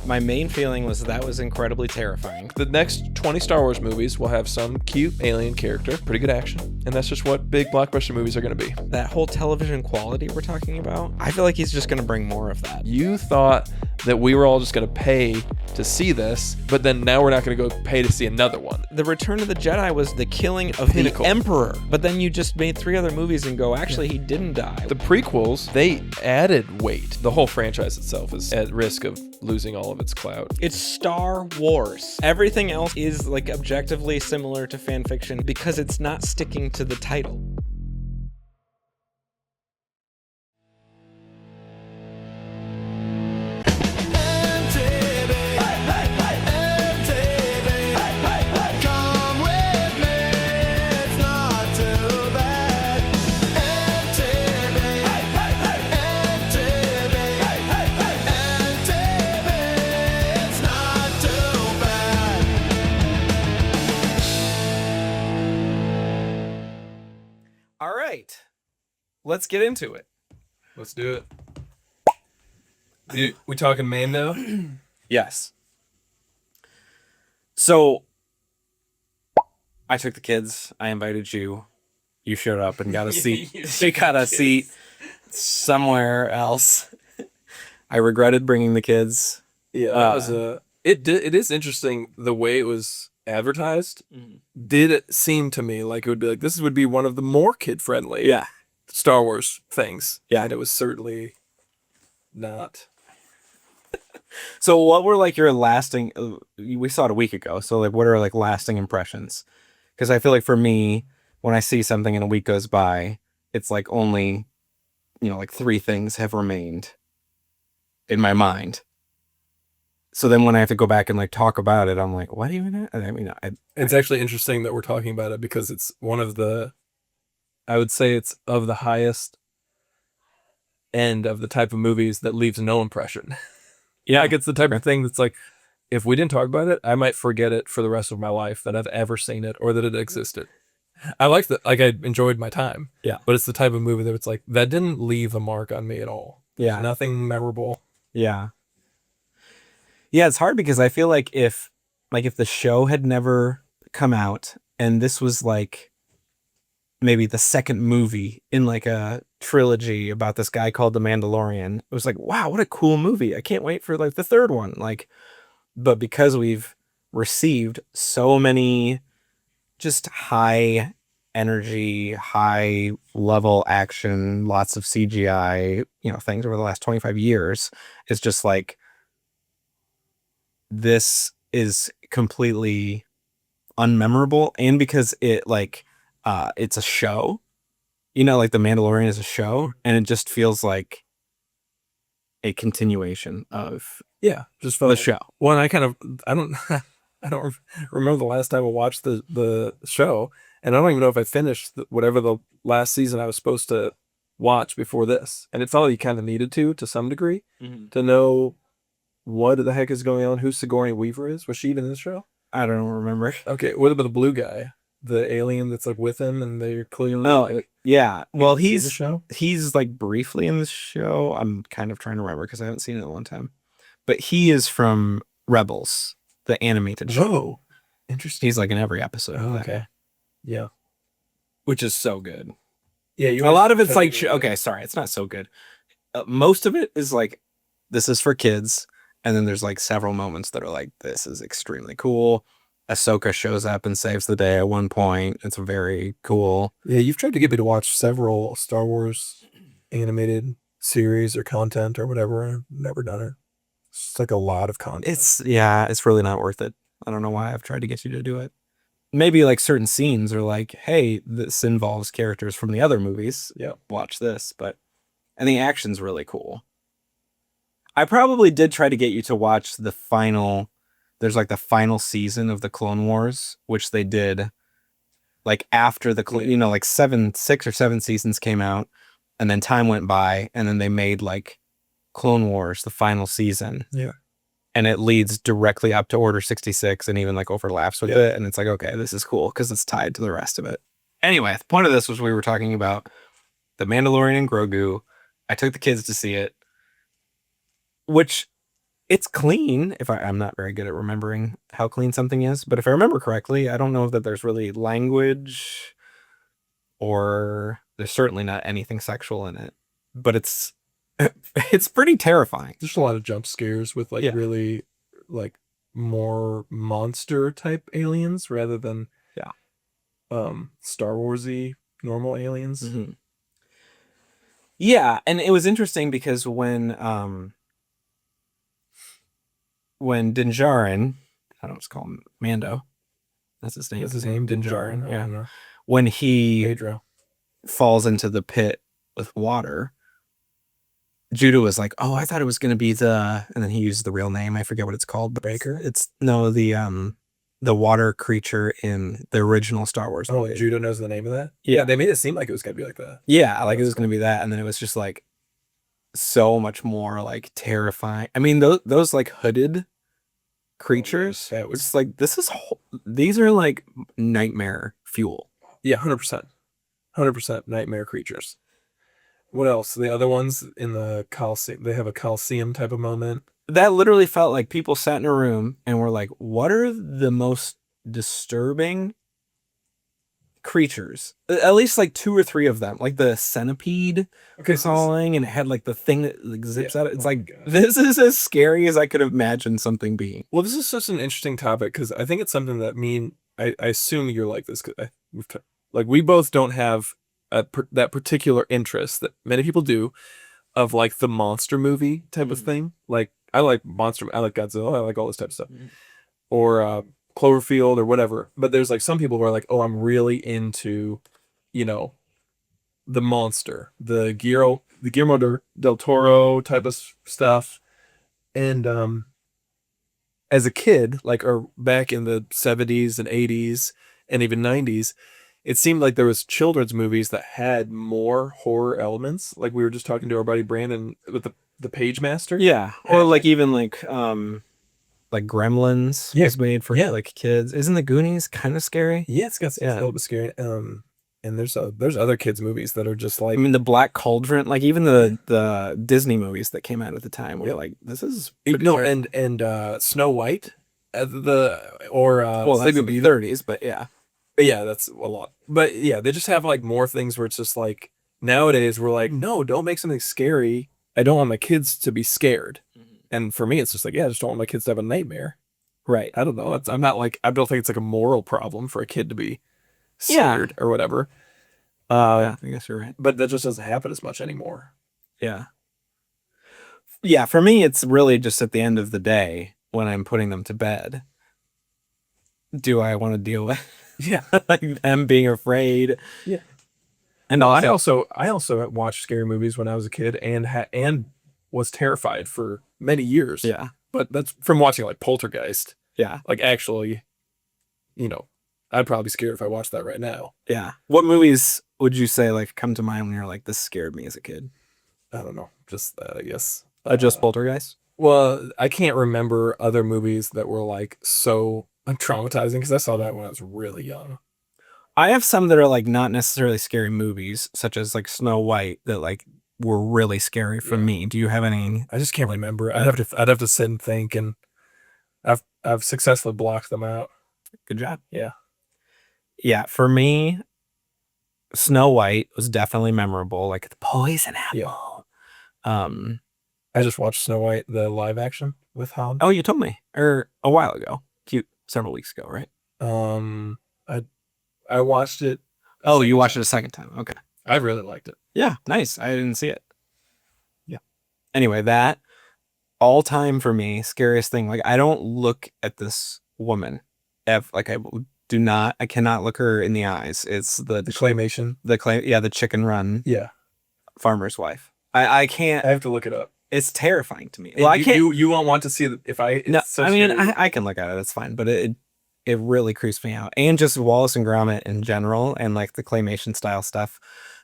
My main feeling was that was incredibly terrifying. The next 20 Star Wars movies will have some cute alien character, pretty good action, and that's just what big blockbuster movies are going to be. That whole television quality we're talking about, I feel like he's just going to bring more of that. You thought that we were all just going to pay to see this, but then now we're not going to go pay to see another one. The Return of the Jedi was the killing of the Emperor, but then you just made 3 other movies and go, actually, he didn't die. The prequels, they added weight. The whole franchise itself is at risk of losing all of its clout. It's Star Wars. Everything else is like objectively similar to fan fiction because it's not sticking to the title. All right, let's get into it. Let's do it. We talking Mando? Yes. So, I took the kids. I invited you. You showed up and got a seat. They got a seat somewhere else. I regretted bringing the kids. Yeah, that was it is interesting the way it was advertised. Did it seem to me like it would be like this would be one of the more kid-friendly Star Wars things. Yeah. And it was certainly not. So what were like your lasting, we saw it a week ago, so like what are like lasting impressions? Because I feel like for me, when I see something and a week goes by, it's like only, like 3 things have remained in my mind. So then when I have to go back and like talk about it, I'm like, what do you mean? I mean, It's actually interesting that we're talking about it because it's one of the, I would say it's of the highest end of the type of movies that leaves no impression. yeah, Like it's the type of thing that's like, if we didn't talk about it, I might forget it for the rest of my life that I've ever seen it or that it existed. I like that, like I enjoyed my time. Yeah. But it's the type of movie that it's like, that didn't leave a mark on me at all. Yeah. Nothing memorable. Yeah. Yeah, it's hard because I feel like if the show had never come out and this was like maybe the second movie in like a trilogy about this guy called the Mandalorian, it was like, wow, what a cool movie. I can't wait for like the 3rd one. Like, but because we've received so many just high energy, high level action, lots of CGI, things over the last 25 years, it's just like, this is completely unmemorable, and because it like it's a show, like the Mandalorian is a show, and it just feels like a continuation of just the show. Well, I don't I don't remember the last time I watched the show, and I don't even know if I finished whatever the last season I was supposed to watch before this, and it felt like you kind of needed to some degree to know what the heck is going on, who Sigourney Weaver is. Was she even in the show? I don't remember. Okay, what about the blue guy, the alien that's like with him, and they're clearly yeah. Well, in the show. He's like briefly in the show. I'm kind of trying to remember because I haven't seen it in a long time. But he is from Rebels, the animated show. Oh, interesting. He's like in every episode. Oh, okay. Yeah. Which is so good. Yeah, a lot of it's like, okay, sorry, it's not so good. Most of it is like, this is for kids. And then there's like several moments that are like, this is extremely cool. Ahsoka shows up and saves the day at one point. It's very cool. Yeah, you've tried to get me to watch several Star Wars animated series or content or whatever. I've never done it. It's like a lot of content. It's really not worth it. I don't know why I've tried to get you to do it. Maybe like certain scenes are like, hey, this involves characters from the other movies. Yeah. Watch this. And the action's really cool. I probably did try to get you to watch the final season of the Clone Wars, which they did like after the, like 6 or 7 seasons came out, and then time went by, and then they made like Clone Wars, the final season. Yeah. And it leads directly up to Order 66 and even like overlaps with it. And it's like, okay, this is cool because it's tied to the rest of it. Anyway, the point of this was we were talking about the Mandalorian and Grogu. I took the kids to see it, which it's clean. I'm not very good at remembering how clean something is, but if I remember correctly, I don't know that there's really language or there's certainly not anything sexual in it. But it's it's pretty terrifying. There's a lot of jump scares with like Yeah. really like more monster type aliens rather than Yeah. Star Warsy normal aliens. Hmm. Yeah, and it was interesting because when Din Djarin, I don't know what's called him, Mando, that's his name. That's his name, Din Djarin. I Yeah. don't know. When he Pedro. falls into the pit with water, Judah was like, "Oh, I thought it was going to be the," and then he used the real name. I forget what it's called, but Breaker? it's no the water creature in the original Star Wars Oh, movie. Judah knows the name of that? Yeah. They made it seem like it was gonna be like that. Yeah, like it That's was going to be that, and then it was just like so much more like terrifying. I mean, those like hooded creatures, that was- it's like these are like nightmare fuel. Yeah, 100%. 100% nightmare creatures. What else? The other ones in the Coliseum, they have a Coliseum type of moment. That literally felt like people sat in a room and were like, what are the most disturbing creatures? At least like two or three of them, like the centipede Okay, crawling, and it had like the thing that like zips Yeah. out. It's Oh my like, God. this is as scary as I could imagine something being. well, this is such an interesting topic because I think it's something that I assume you're like this. Like we both don't have that particular interest that many people do of like the monster movie type of Mhm. thing. Like I like monster, I like Godzilla, I like all this type of stuff, Mhm. or Cloverfield or whatever. But there's like some people who are like, oh, I'm really into, you know, the monster, the Guillermo del Toro type of stuff. And as a kid, like or back in the 70s and 80s and even 90s, it seemed like there was children's movies that had more horror elements. Like we were just talking to our buddy Brandon with the Page Master. Yeah. Or like even like Gremlins Yeah. was made for Yeah. like kids. Isn't the Goonies kind of scary? Yeah, it's got Yeah. a little bit scary. And there's other kids movies that are just like I mean, the Black Cauldron, like even the Disney movies that came out at the time were Yep. like, this is no, pretty and Snow White, the or well, that's Sleeping in the Beauty. 30s, but yeah. Yeah, that's a lot. But yeah, they just have like more things where it's just like nowadays we're like, no, don't make something scary. I don't want my kids to be scared. And for me, it's just like, yeah, I just don't want my kids to have a nightmare. Right. I don't know. I'm not like I don't think it's like a moral problem for a kid to be Yeah. scared or whatever. Yeah, I guess you're right. But that just doesn't happen as much anymore. Yeah. Yeah, for me, it's really just at the end of the day when I'm putting them to bed. Do I want to deal with Yeah. like them being afraid? Yeah. And No, also, I also watched scary movies when I was a kid and was terrified for many years. yeah, But that's from watching like Poltergeist. yeah, Like actually, I'd probably be scared if I watched that right now. yeah. What movies would you say like come to mind when you're like, this scared me as a kid? I don't know. Just that, I guess. Just Poltergeist? Well, I can't remember other movies that were like so traumatizing because I saw that when I was really young. I have some that are like not necessarily scary movies, such as like Snow White, that like were really scary for me. Do you have any? I just can't remember. I'd have to sit and think, and I've successfully blocked them out. Good job. Yeah. Yeah, for me, Snow White was definitely memorable. Like the poison apple. Yeah. I just watched Snow White, the live action with Holland. Oh, you told me, or a while ago, cute, several weeks ago, right? I watched it. Oh, you watched it a second time. Okay. I really liked it. Yeah, nice. I didn't see it. Yeah. Anyway, that all time for me, scariest thing. Like I don't look at this woman. Like I cannot look her in the eyes. It's the claymation. The chicken run. Yeah. Farmer's wife. I can't. I have to look it up. It's terrifying to me. Well, I can't. You won't want to see if I. No, I mean scary. I can look at it. That's fine, but it really creeps me out. And just Wallace and Gromit in general, and like the claymation style stuff.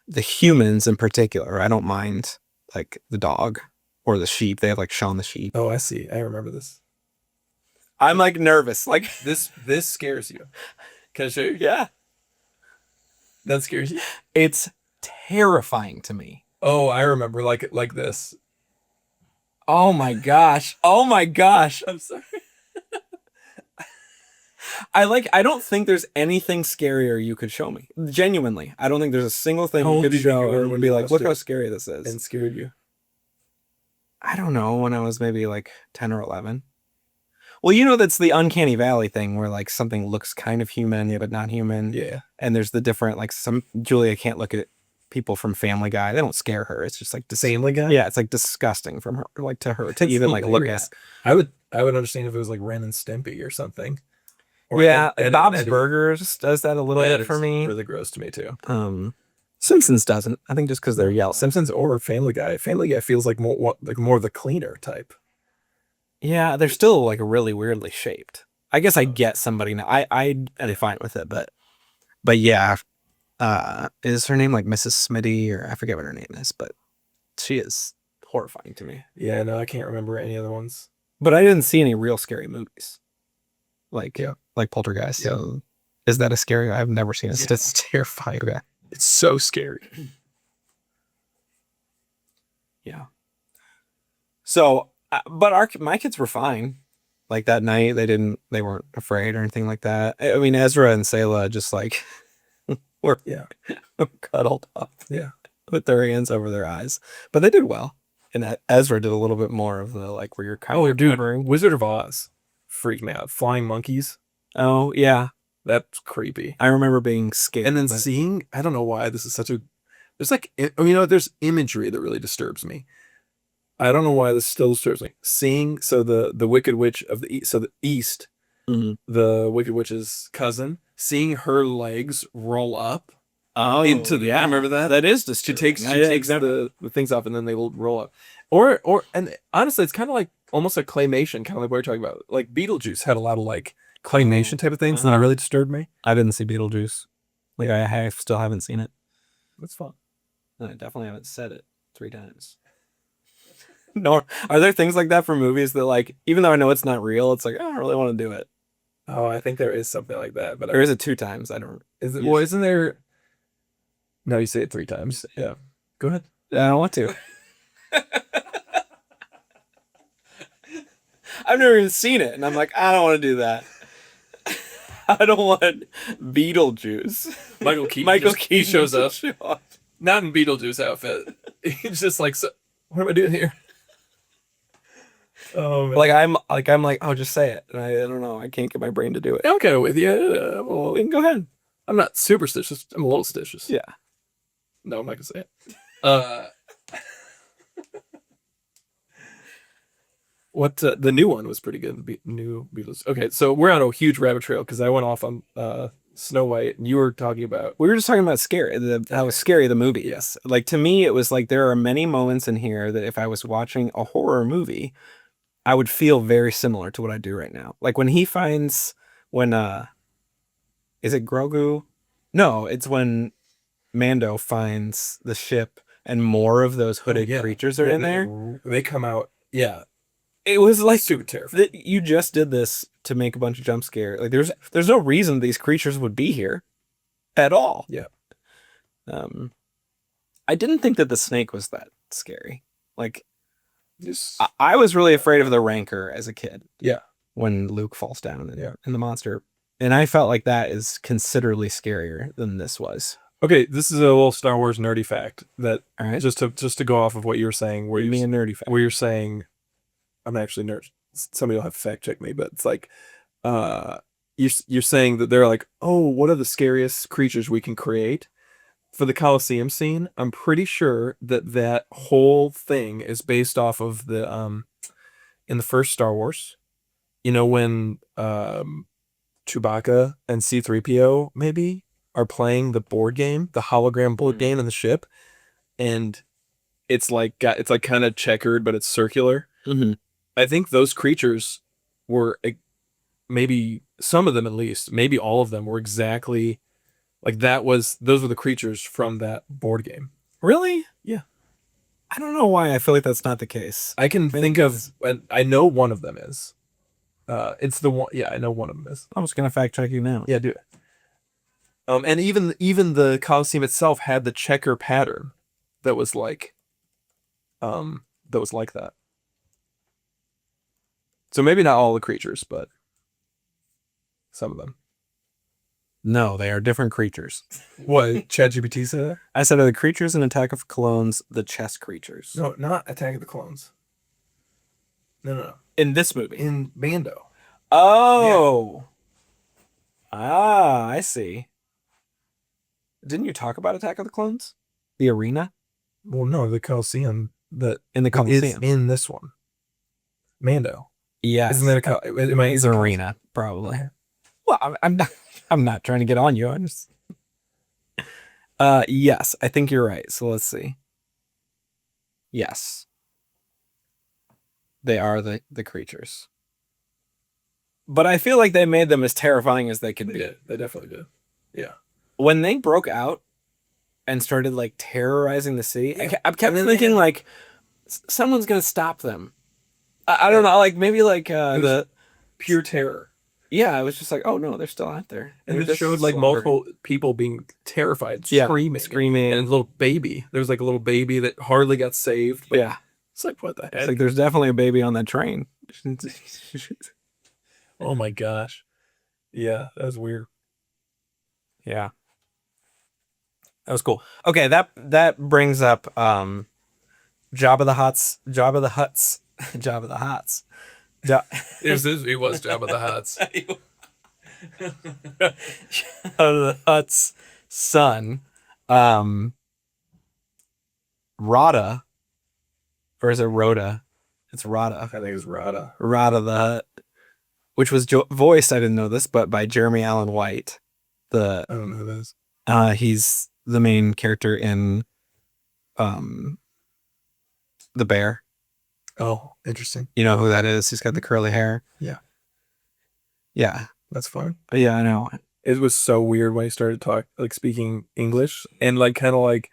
The humans in particular, I don't mind like the dog or the sheep. They have like Shaun the sheep. Oh, I see. I remember this. I'm like nervous. Like This scares you. Can I show you? yeah, That scares you. it's terrifying to me. Oh, I remember like this. Oh my gosh. Oh my gosh. I'm sorry. I don't think there's anything scarier you could show me. Genuinely. I don't think there's a single thing How you old could do you think you show were and when be you like, watched look it how scary this is. and scared you? I don't know, when I was maybe like 10 or 11. Well, you know, that's the uncanny valley thing where like something looks kind of human, yeah, but not human. Yeah. And there's the different, like Julia can't look at people from Family Guy. They don't scare her. It's just like, Family Guy? yeah, it's like disgusting from her, like to her to even like look at. I would understand if it was like Ren and Stimpy or something. Or Yeah, Ed, Bob's Ed, Burgers does that a little bit for me. really gross to me too. Simpsons doesn't. I think just because they're yellow. Simpsons or Family Guy. Family Guy feels like more of the cleaner type. Yeah, they're still like really weirdly shaped. I guess I get somebody now. I'd be fine with it, but yeah. Is her name like Mrs. Smitty, or I forget what her name is, but she is horrifying to me. Yeah, no, I can't remember any other ones. But I didn't see any real scary movies. Like Yeah. like Poltergeist. Yeah. So is that a scary? I've never seen it. Yeah. It's terrifying. Okay. It's so scary. Yeah. So, but my kids were fine. Like that night, they weren't afraid or anything like that. I mean, Ezra and Selah just like were cuddled up. Yeah. With their hands over their eyes, but they did well. And Ezra did a little bit more of the like where you're kind of covering. Wizard of Oz freaked me out. Flying monkeys. Oh yeah, That's creepy. I remember being scared. And then seeing, I don't know why this is such a. There's like, there's imagery that really disturbs me. I don't know why this still disturbs me. Seeing, so the Wicked Witch of the East, so the East, the Wicked Witch's cousin, seeing her legs roll up. Oh, into the, yeah. remember that? That is She disturbing. takes the things off and then they will roll up. And honestly, it's kind of like almost a claymation, kind of like what you're talking about. Like Beetlejuice had a lot of like claymation type of things, and that really disturbed me. I didn't see Beetlejuice. Like I still haven't seen it. That's fun. And I definitely haven't said it 3 times. No, are there things like that for movies that like, even though I know it's not real, it's like I don't really want to do it. Oh, I think there is something like that, but Or is it 2 times? I don't. is it? Well, isn't there? No, you say it 3 times. Yeah. Go ahead. I don't want to. I've never even seen it, and I'm like, I don't want to do that. I don't want Beetlejuice. Michael Keaton. Michael Keaton shows up, not in Beetlejuice outfit. He's just like, so, what am I doing here? Oh, man. I'm like, oh, just say it. And I don't know. I can't get my brain to do it. I'm kind of with you. Well, you can go ahead. I'm not superstitious. I'm a little stitious. Yeah. No, I'm not gonna say it. What the new one was pretty good. New Beatles. Okay, so we're on a huge rabbit trail because I went off on Snow White, and you were talking about. We were just talking about how scary the movie is. Like to me, it was like there are many moments in here that if I was watching a horror movie, I would feel very similar to what I do right now. Like when he finds is it Grogu? No, it's when Mando finds the ship and more of those hooded creatures are in there. They come out. Yeah, it was like super terrifying. You just did this to make a bunch of jump scare. Like there's no reason these creatures would be here at all. Yeah. I didn't think that the snake was that scary. Like I was really afraid of the rancor as a kid. Yeah. When Luke falls down in the monster. And I felt like that is considerably scarier than this was. Okay, this is a little Star Wars nerdy fact that all right. just to go off of what you were saying, where you mean a nerdy fact? Where you're saying I'm actually nerd. Somebody will have to fact check me, but it's like you're saying that they're like, oh, what are the scariest creatures we can create? For the Colosseum scene, I'm pretty sure that whole thing is based off of the in the first Star Wars. You know when Chewbacca and C-3PO maybe are playing the board game, the hologram board game in the ship, and it's like kind of checkered, but it's circular. Mm-hmm. I think those creatures were maybe some of them at least, maybe all of them were exactly like that. Those were the creatures from that board game. Really? Yeah. I don't know why I feel like that's not the case. I can think of, and I know one of them is. It's the one. Yeah, I know one of them is. I'm just gonna fact check you now. Yeah, do it. And even the Colosseum itself had the checker pattern that was like that. So maybe not all the creatures, but some of them. No, they are different creatures. What? ChatGPT said that? I said, are the creatures in Attack of Clones the chess creatures? No, not Attack of the Clones. No. In this movie. In Mando. Oh. Ah, I see. Didn't you talk about Attack of the Clones? The arena? Well, no, the Coliseum that In the is Coliseum. in this one. Mando. Yes. Isn't that It's an arena, probably. Well, I'm not trying to get on you. I'm just yes, I think you're right. So let's see. Yes. They are the creatures. But I feel like they made them as terrifying as they could be. They definitely did. Yeah. When they broke out and started like terrorizing the city, Yeah. I kept thinking like someone's gonna stop them. I don't know, like maybe like the pure terror. Yeah, I was just like, oh no, they're still out there. And it showed like multiple people being terrified, screaming, and a little baby. There was like a little baby that hardly got saved. But yeah. It's like, what the heck? It's like there's definitely a baby on that train. Oh my gosh. Yeah, that was weird. Yeah. That was cool. Okay, that brings up Jabba the Hutt's Jabba the Hutt's Jabba the Hutt's. He was Jabba the Hutt's. Jabba the Hutt's son, Rada, or is it Rhoda? It's Rada. I think it was Rada. Rada the Hutt, which was voiced, I didn't know this, but by Jeremy Allen White. I don't know who that is. He's the main character in The Bear. Oh, interesting. You know who that is? He's got the curly hair. Yeah. Yeah. That's fun. Yeah, I know. It was so weird when he started speaking English and like kind of like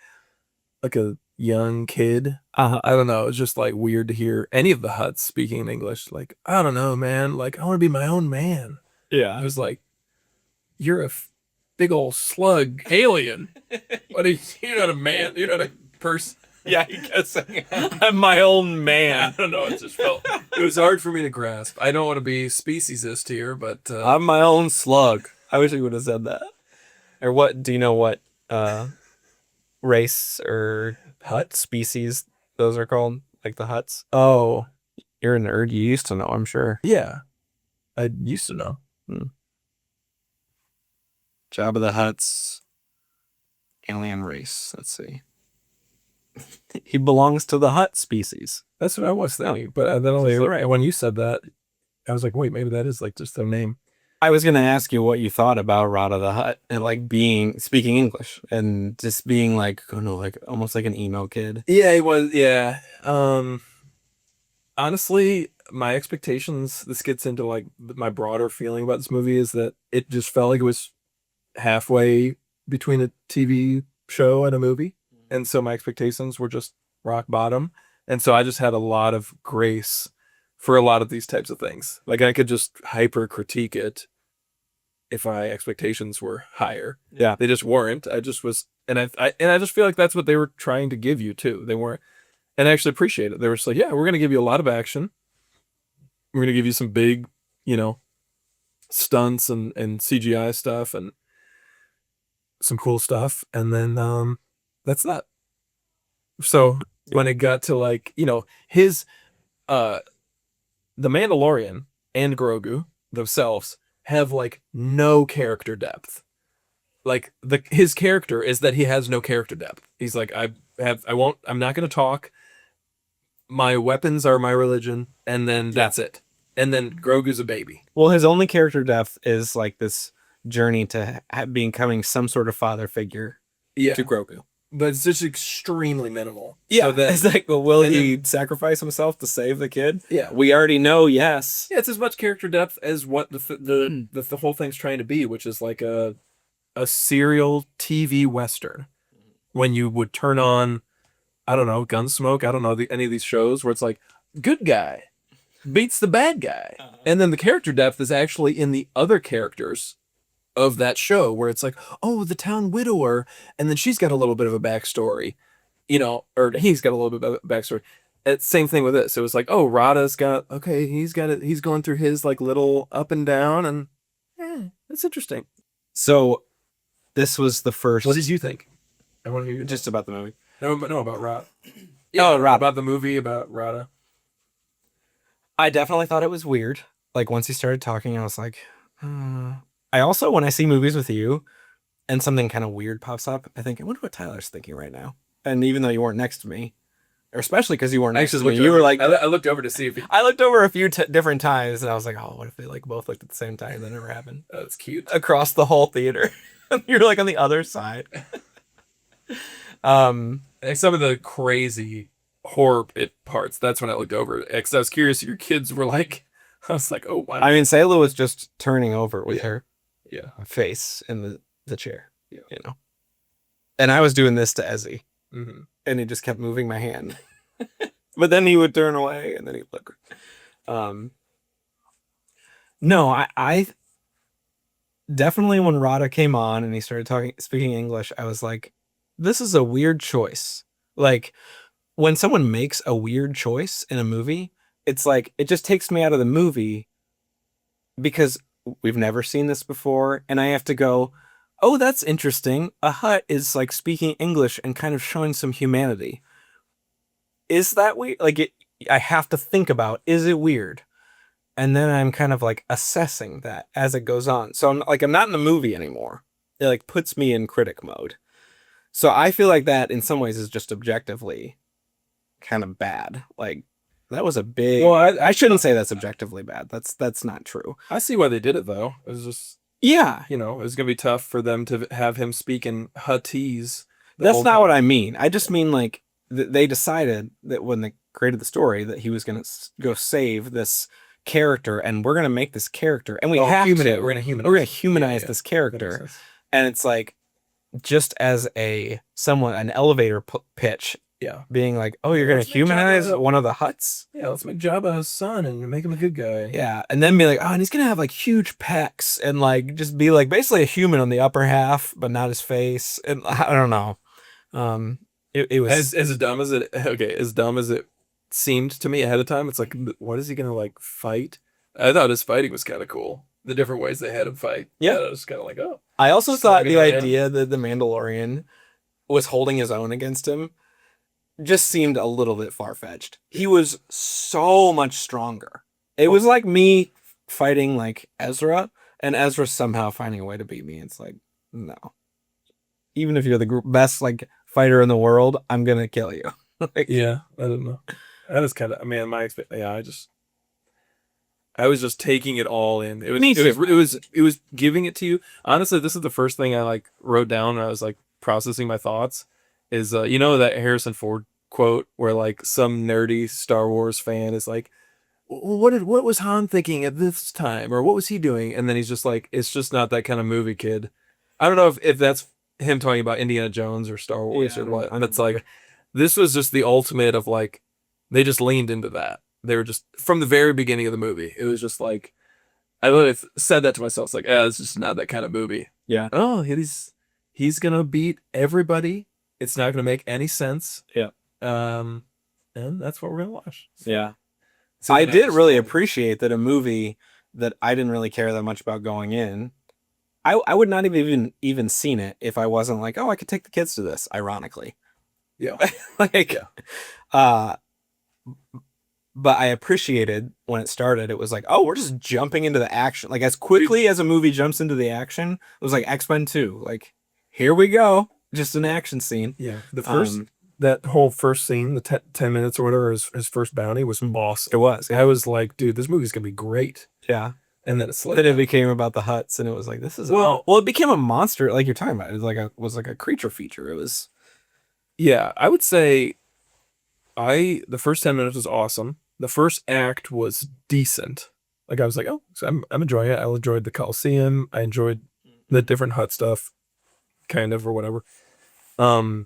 a young kid. I don't know. It's just like weird to hear any of the Hutts speaking in English. Like, I don't know, man. Like, I want to be my own man. Yeah. I was like, you're a big old slug alien. What are you're not a man. You're not a person. Yeah, he kept saying, I'm my own man. I don't know. It just felt. It was hard for me to grasp. I don't want to be speciesist here, but I'm my own slug. I wish he would have said that. Or what? Do you know what race or Hutt species those are called? Like the Hutts? Oh, You're a nerd. You used to know, I'm sure. yeah. I used to know. Jabba the Hutt's alien race. Let's see. He belongs to the Hutt species. That's what I was thinking. But then when you said that, I was like, wait, maybe that is like just their name. I was gonna ask you what you thought about Rada the Hutt and like speaking English and just being like, oh no, like almost like an emo kid. Yeah, he was. Yeah. Honestly, my expectations. This gets into like my broader feeling about this movie is that it just felt like it was halfway between a TV show and a movie, and so my expectations were just rock bottom, and so I just had a lot of grace for a lot of these types of things. Like I could just hyper critique it if my expectations were higher. Yeah. They just weren't. I just was, and I just feel like that's what they were trying to give you too. They weren't, and I actually appreciate it. They were just like, yeah, we're gonna give you a lot of action. We're gonna give you some big, stunts and CGI stuff and some cool stuff, and then that's that. So when it got to like his the Mandalorian and Grogu themselves have like no character depth. Like his character is that he has no character depth. He's like, I'm not gonna talk. My weapons are my religion, and then that's it. And then Grogu's a baby. Well, his only character depth is like this journey to becoming some sort of father figure to Grogu. But it's just extremely minimal. Yeah, so it's like, well, will he sacrifice himself to save the kid? Yeah, we already know. Yes. Yeah, it's as much character depth as what the whole thing's trying to be, which is like a serial TV western. When you would turn on, I don't know, Gunsmoke. I don't know any of these shows where it's like good guy beats the bad guy, and then the character depth is actually in the other characters of that show, where it's like, oh, the town widower, and then she's got a little bit of a backstory, or he's got a little bit of a backstory, same thing with this. It was like, oh, Rada's got he's got it. He's going through his like little up and down, and that's interesting. So this was the first. What did you think? I want to hear just about the movie. No, about Rada. Rada. About the movie about Rada. I definitely thought it was weird. Like once he started talking, I was like, I also, when I see movies with you and something kind of weird pops up, I think, I wonder what Tyler's thinking right now. And even though you weren't next to me, or especially because you weren't next to me, you were like, I looked over to see if I looked over a few different times and I was like, oh, what if they like both looked at the same time? That never happened. That's cute. Across the whole theater. You're like on the other side. Like some of the crazy horror parts, that's when I looked over because I was curious if your kids were like, I was like, oh wow. I mean, Sayla was just turning over with her face in the chair, you know. And I was doing this to Ezzy, and he just kept moving my hand. But then he would turn away, and then he'd look. No, I definitely when Rada came on and he started speaking English, I was like, this is a weird choice. Like, when someone makes a weird choice in a movie, it's like, it just takes me out of the movie because we've never seen this before. And I have to go, oh, that's interesting. A Hutt is like speaking English and kind of showing some humanity. Is that weird? Like, I have to think about, is it weird? And then I'm kind of like assessing that as it goes on. So I'm not in the movie anymore. It like puts me in critic mode. So I feel like that in some ways is just objectively kind of bad. Like, that was a big. Well, I shouldn't say that's objectively bad. That's not true. I see why they did it though. It was just it was gonna be tough for them to have him speak in Huttese. That's not what I mean. I just mean like they decided that when they created the story that he was gonna go save this character, and we're gonna make this character, and we have to. We're gonna humanize this character, and it's like just as an elevator pitch. Yeah, being like, oh, you're gonna humanize one of the Hutts. Yeah, let's make Jabba his son and make him a good guy. Yeah, and then be like, oh, and he's gonna have like huge pecs and like just be like basically a human on the upper half, but not his face. And I don't know. It was as dumb as it. Okay, as dumb as it seemed to me ahead of time. It's like, what is he gonna like fight? I thought his fighting was kind of cool. The different ways they had him fight. Yeah, I was kind of like, oh. I also thought the idea that the Mandalorian was holding his own against him just seemed a little bit far-fetched. He was so much stronger. It was like me fighting like Ezra, and Ezra somehow finding a way to beat me. It's like, no. Even if you're the best like fighter in the world, I'm gonna kill you. Like, yeah, I don't know. That is kind of. I mean, I was just taking it all in. It was giving it to you. Honestly, this is the first thing I like wrote down when I was like processing my thoughts. Is that Harrison Ford quote where like some nerdy Star Wars fan is like, what was Han thinking at this time, or what was he doing? And then he's just like, it's just not that kind of movie, kid. I don't know if that's him talking about Indiana Jones or Star Wars or what. And it's like, this was just the ultimate of like, they just leaned into that. They were just from the very beginning of the movie. It was just like, I literally said that to myself. It's like, it's just not that kind of movie. Yeah. Oh, he's gonna beat everybody. It's not going to make any sense. Yeah. And that's what we're going to watch. So, yeah. So I did really appreciate that a movie that I didn't really care that much about going in, I would not have even seen it if I wasn't like, oh, I could take the kids to this, ironically. Yeah. But I appreciated when it started, it was like, oh, we're just jumping into the action. Like, as quickly as a movie jumps into the action, it was like X-Men 2. Like, here we go. Just an action scene. Yeah. The first, that whole first scene, the 10 minutes or whatever, his first bounty was awesome. It was. I was like, dude, this movie's going to be great. Yeah. And then it became about the Hutts, and it was like, this is, well, it became a monster, like you're talking about. It was like a creature feature. It was. Yeah. I would say the first 10 minutes was awesome. The first act was decent. Like, I was like, oh, so I'm enjoying it. I enjoyed the Coliseum. I enjoyed the different Hutt stuff. Kind of, or whatever. And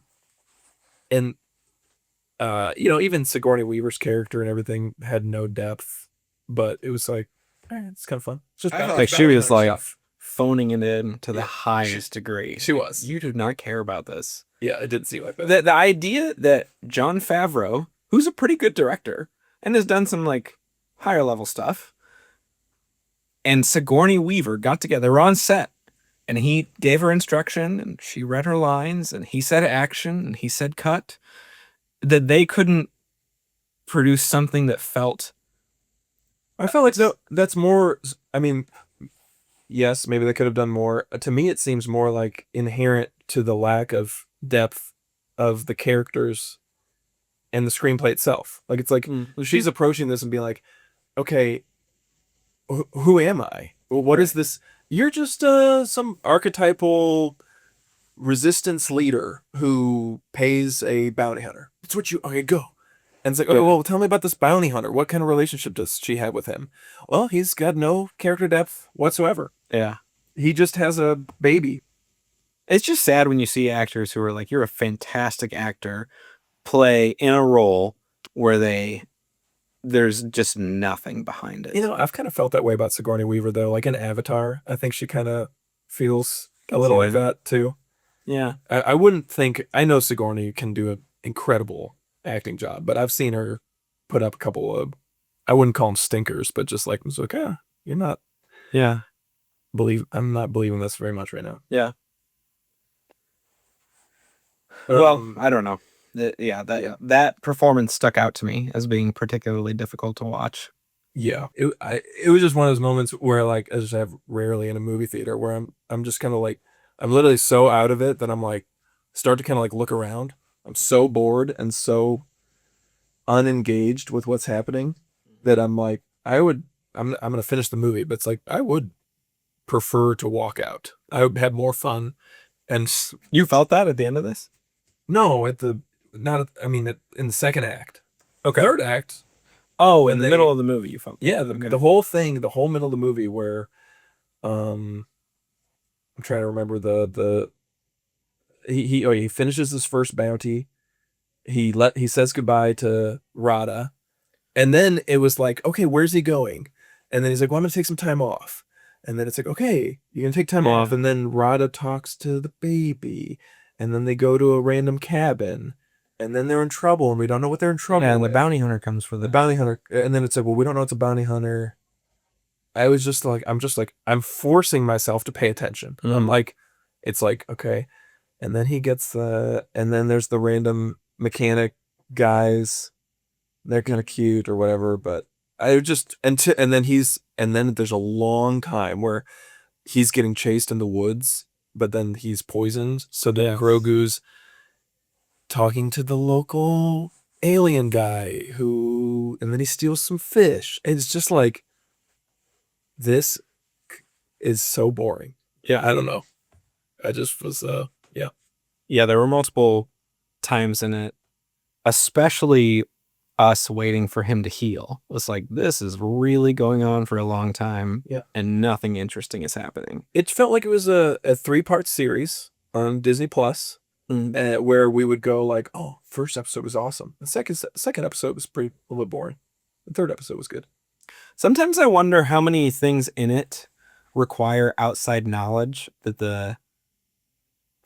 even Sigourney Weaver's character and everything had no depth, but it was like, it's kind of fun. It's just like she was like phoning it in to the highest degree. She was. You do not care about this. Yeah, it didn't seem like that. The idea that Jon Favreau, who's a pretty good director and has done some like higher level stuff. And Sigourney Weaver got together. They were on set, and he gave her instruction, and she read her lines, and he said action, and he said cut. That they couldn't produce something that felt. I felt like that's more. I mean, yes, maybe they could have done more. To me, it seems more like inherent to the lack of depth of the characters and the screenplay itself. Like it's like she's approaching this and being like, okay, who am I? What is this? You're just some archetypal resistance leader who pays a bounty hunter. That's what you. Okay, go. And it's like, oh, well, tell me about this bounty hunter. What kind of relationship does she have with him? Well, he's got no character depth whatsoever. Yeah. He just has a baby. It's just sad when you see actors who are like, you're a fantastic actor, play in a role where there's just nothing behind it. You know, I've kind of felt that way about Sigourney Weaver, though. Like in Avatar, I think she kind of feels a little like that, too. Yeah. I wouldn't think... I know Sigourney can do an incredible acting job, but I've seen her put up a couple of... I wouldn't call them stinkers, but just like, it's like, you're not... Yeah. I'm not believing this very much right now. Yeah. Well, I don't know. That performance stuck out to me as being particularly difficult to watch. Yeah, it was just one of those moments where, like, as I have rarely in a movie theater, where I'm just kind of like, I'm literally so out of it that I'm like, start to kind of like look around. I'm so bored and so unengaged with what's happening that I'm like, I'm gonna finish the movie, but it's like I would prefer to walk out. I would have more fun. And you felt that at the end of this? No, in the second act. Okay. Third act. Oh, in the middle of the movie, you felt. Yeah, the whole thing, the whole middle of the movie where, I'm trying to remember he finishes his first bounty. He says goodbye to Rada, and then it was like, okay, where's he going? And then he's like, well, I'm gonna take some time off. And then it's like, okay, you're gonna take time off. And then Rada talks to the baby, and then they go to a random cabin. And then they're in trouble, and we don't know what they're in trouble with. And the bounty hunter comes for the bounty hunter. And then it's like, well, we don't know it's a bounty hunter. I'm forcing myself to pay attention. Mm-hmm. I'm like, it's like, okay. And then and then there's the random mechanic guys. They're kind of cute or whatever, but and then there's a long time where he's getting chased in the woods, but then he's poisoned. So then Grogu's talking to the local alien guy and then he steals some fish. And it's just like, this is so boring. Yeah, I don't know. I just was, yeah. Yeah, there were multiple times in it, especially us waiting for him to heal. It was like, this is really going on for a long time. Yeah. And nothing interesting is happening. It felt like it was a 3-part series on Disney Plus. Where we would go like, oh, first episode was awesome. The second episode was a little bit boring. The third episode was good. Sometimes I wonder how many things in it require outside knowledge that the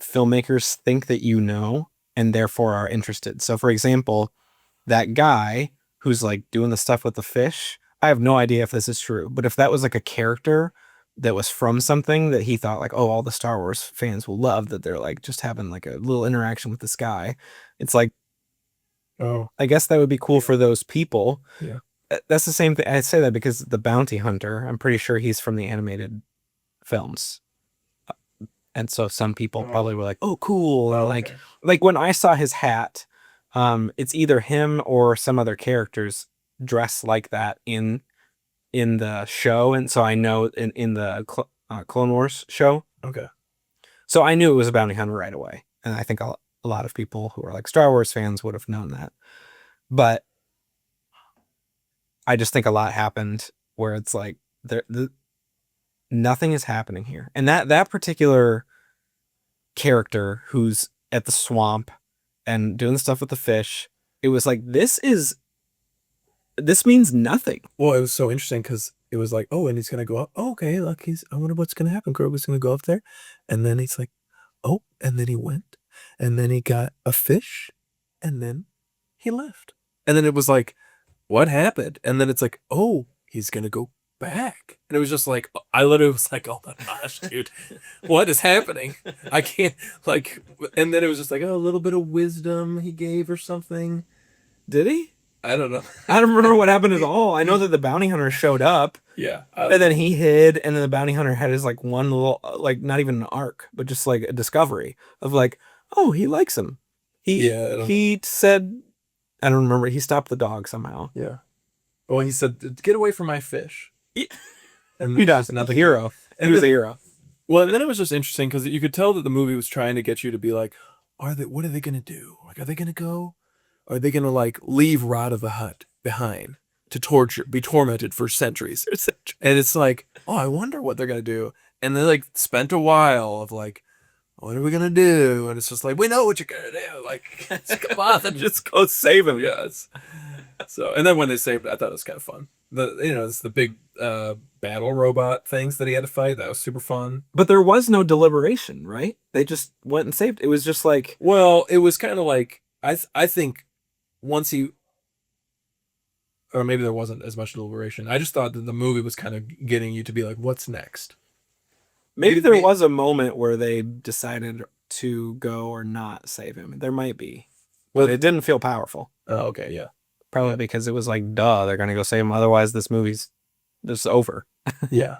filmmakers think that you know and therefore are interested. So, for example, that guy who's like doing the stuff with the fish, I have no idea if this is true, but if that was like a character that was from something that he thought like, oh, all the Star Wars fans will love, that they're like just having like a little interaction with this guy. It's like, oh, I guess that would be cool for those people. Yeah. That's the same thing. I say that because the bounty hunter, I'm pretty sure he's from the animated films. And so some people probably were like, oh, cool. Or like when I saw his hat, it's either him or some other characters dressed like that in the show, and so I know in the Clone Wars show. Okay. So I knew it was a bounty hunter right away, and I think a lot of people who are like Star Wars fans would have known that. But I just think a lot happened where it's like nothing is happening here, and that particular character who's at the swamp and doing stuff with the fish, it was like, this means nothing. Well, it was so interesting because it was like, oh, and he's gonna go up. Oh, okay, look, I wonder what's gonna happen. Grogu's gonna go up there, and then he's like, oh, and then he went, and then he got a fish, and then he left. And then it was like, what happened? And then it's like, oh, he's gonna go back. And it was just like, I literally was like, oh my gosh, dude, what is happening? I can't like. And then it was just like, oh, a little bit of wisdom he gave or something. Did he? I don't know. I don't remember what happened at all. I know that the bounty hunter showed up. Yeah. And then he hid, and then the bounty hunter had his like one little, like not even an arc, but just like a discovery of like, oh, he likes him. He said, I don't remember. He stopped the dog somehow. Yeah. Well, he said, "Get away from my fish." And he does. Not the hero. He was a hero. Well, and then it was just interesting because you could tell that the movie was trying to get you to be like, what are they gonna do? Like, are they gonna go? Are they gonna like leave Rod of the Hutt behind to be tormented for centuries? And it's like, oh, I wonder what they're gonna do. And they like spent a while of like, what are we gonna do? And it's just like, we know what you're gonna do. Like, come on, and just go save him. Yes. So, and then when they saved it, I thought it was kind of fun. It's the big battle robot things that he had to fight. That was super fun. But there was no deliberation, right? They just went and saved. It was just like, well, it was kind of like I think once he, or maybe there wasn't as much deliberation. I just thought that the movie was kind of getting you to be like, what's next? Maybe there was a moment where they decided to go or not save him. There might be. Well, it didn't feel powerful. Oh, okay, yeah. Probably because it was like, duh, they're going to go save him. Otherwise, this movie's just over. Yeah.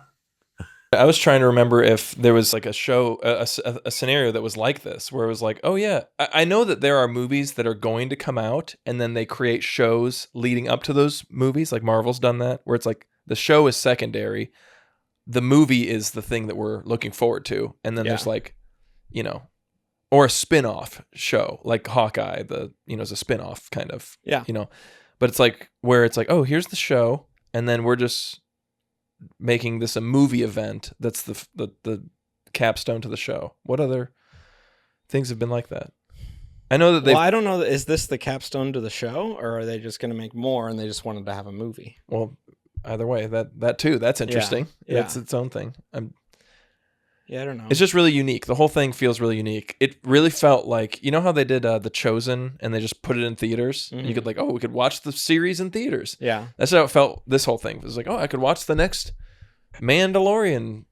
I was trying to remember if there was like a show, a scenario that was like this, where it was like, oh yeah, I know that there are movies that are going to come out and then they create shows leading up to those movies. Like Marvel's done that, where it's like the show is secondary. The movie is the thing that we're looking forward to. And then there's like, or a spin-off show like Hawkeye, is a spin-off kind of, but it's like where it's like, oh, here's the show. And then we're just making this a movie event. That's the capstone to the show. What other things have been like that? I know that I don't know. Is this the capstone to the show, or are they just going to make more and they just wanted to have a movie? Well, either way, that too, that's interesting. Yeah. It's its own thing. I don't know. It's just really unique. The whole thing feels really unique. It really felt like, you know how they did The Chosen and they just put it in theaters? Mm-hmm. You could like, we could watch the series in theaters. Yeah. That's how it felt. This whole thing. It was like, I could watch the next Mandalorian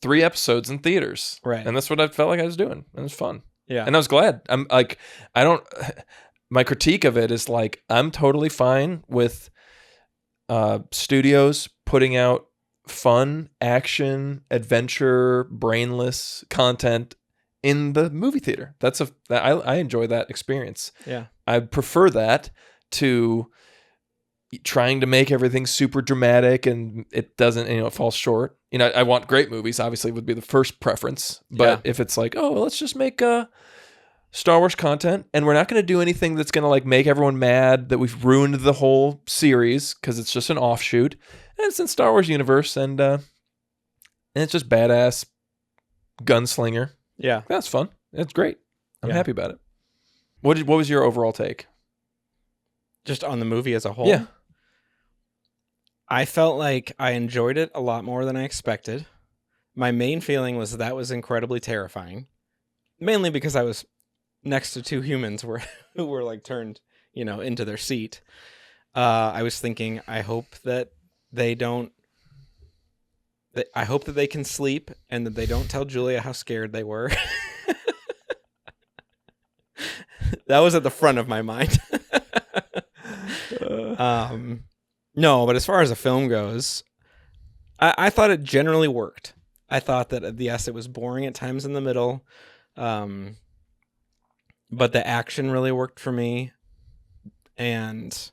3 episodes in theaters. Right. And that's what I felt like I was doing. And it was fun. Yeah. And I was glad. I'm like, my critique of it is like, I'm totally fine with studios putting out fun, action, adventure, brainless content in the movie theater. I enjoy that experience. Yeah. I prefer that to trying to make everything super dramatic and it doesn't, it falls short. I want great movies, obviously would be the first preference. But if it's like, let's just make Star Wars content and we're not going to do anything that's going to like make everyone mad that we've ruined the whole series because it's just an offshoot. And it's in Star Wars universe, and it's just badass gunslinger. Yeah, that's fun. It's great. I'm happy about it. What was your overall take? Just on the movie as a whole? Yeah. I felt like I enjoyed it a lot more than I expected. My main feeling was that was incredibly terrifying, mainly because I was next to 2 humans who were like turned, into their seat. I was thinking, I hope that they don't. I hope that they can sleep and that they don't tell Julia how scared they were. That was at the front of my mind. No, but as far as the film goes, I thought it generally worked. I thought that, yes, it was boring at times in the middle, but the action really worked for me, and